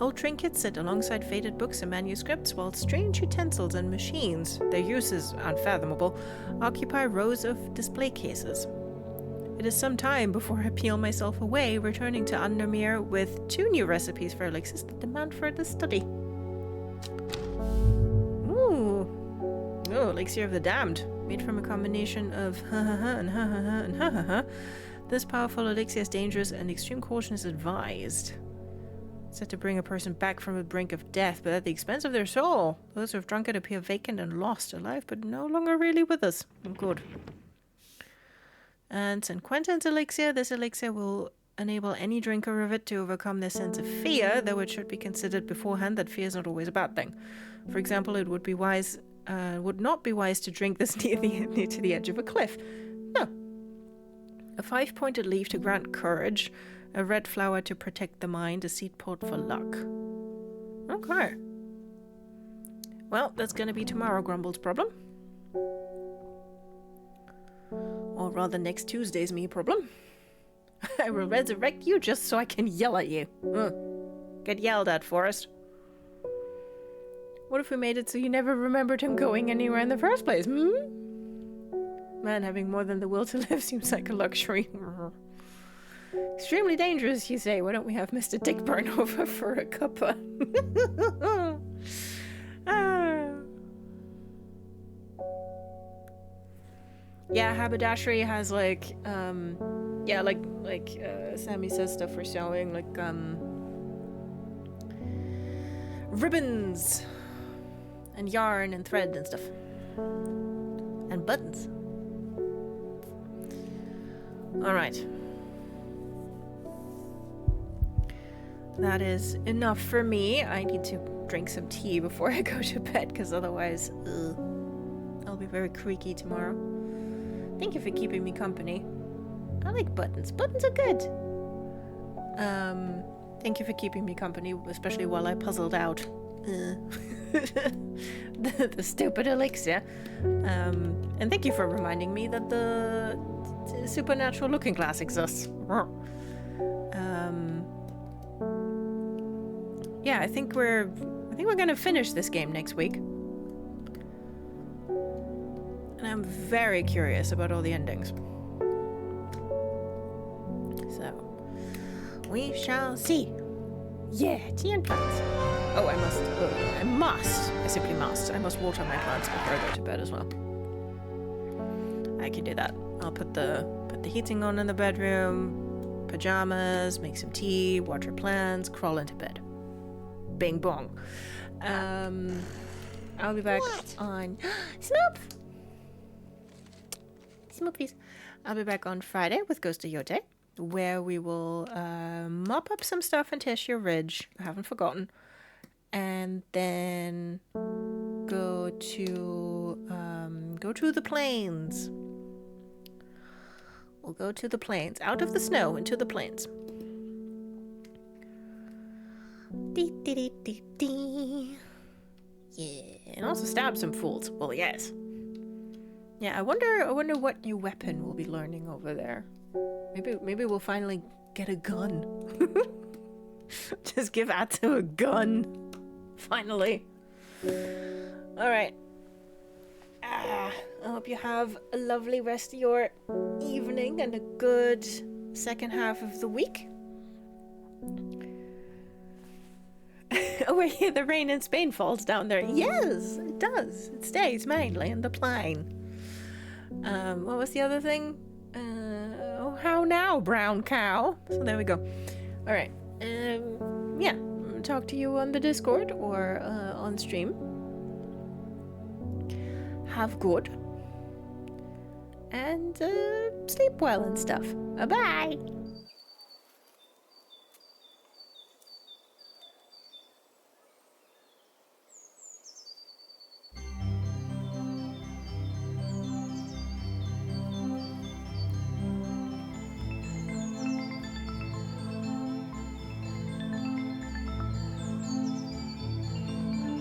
Old trinkets sit alongside faded books and manuscripts, while strange utensils and machines, their uses unfathomable, occupy rows of display cases. It is some time before I peel myself away, returning to Undermere with 2 new recipes for elixirs that demand further study. Ooh. Oh, Elixir of the Damned, made from a combination of ha-ha-ha and ha-ha-ha and ha-ha-ha. This powerful elixir is dangerous and extreme caution is advised. Said to bring a person back from the brink of death, but at the expense of their soul. Those who have drunk it appear vacant and lost, alive, but no longer really with us. Good. And St. Quentin's elixir. This elixir will enable any drinker of it to overcome their sense of fear, though it should be considered beforehand that fear is not always a bad thing. For example, it would not be wise to drink this near to the edge of a cliff. No. A 5-pointed leaf to grant courage, a red flower to protect the mind, a seed pod for luck. Okay. Well, that's going to be tomorrow, Grumble's problem. Or rather, next Tuesday's me problem. I will resurrect you just so I can yell at you. Get yelled at, Forrest. What if we made it so you never remembered him going anywhere in the first place? Man, having more than the will to live seems like a luxury. Extremely dangerous, you say. Why don't we have Mr. Dick burn over for a cuppa? Yeah, haberdashery has like Sammy says, stuff for sewing, like ribbons and yarn and thread and stuff and buttons. All right, that is enough for me. I need to drink some tea before I go to bed, because otherwise I'll be very creaky tomorrow. Thank you for keeping me company. I like buttons. Buttons are good. Thank you for keeping me company, especially while I puzzled out the stupid elixir. And thank you for reminding me that the supernatural looking glass exists. Yeah, I think we're gonna finish this game next week. And I'm very curious about all the endings. So, we shall see. Yeah, tea and plants. Oh, I simply must. I must water my plants before I go to bed as well. I can do that. I'll put the heating on in the bedroom, pajamas, make some tea, water plants, crawl into bed. Bing bong. I'll be back on Snoop! Smoopies. I'll be back on Friday with Ghost of Yote, where we will mop up some stuff in Teshire Ridge. I haven't forgotten. And then go to the plains. We'll go to the plains, out of the snow into the plains. Dee, dee, dee, dee, dee. Yeah, and also stab some fools. Well, yes. Yeah, I wonder what new weapon we'll be learning over there. Maybe we'll finally get a gun. Just give Atsu a gun. Finally. All right. I hope you have a lovely rest of your evening and a good second half of the week. Oh, wait, the rain in Spain falls down there. Yes, it does. It stays mainly in the plain. What was the other thing? Oh, how now, brown cow? So there we go. All right. Yeah, talk to you on the Discord or on stream. Have good. And sleep well and stuff. Bye-bye.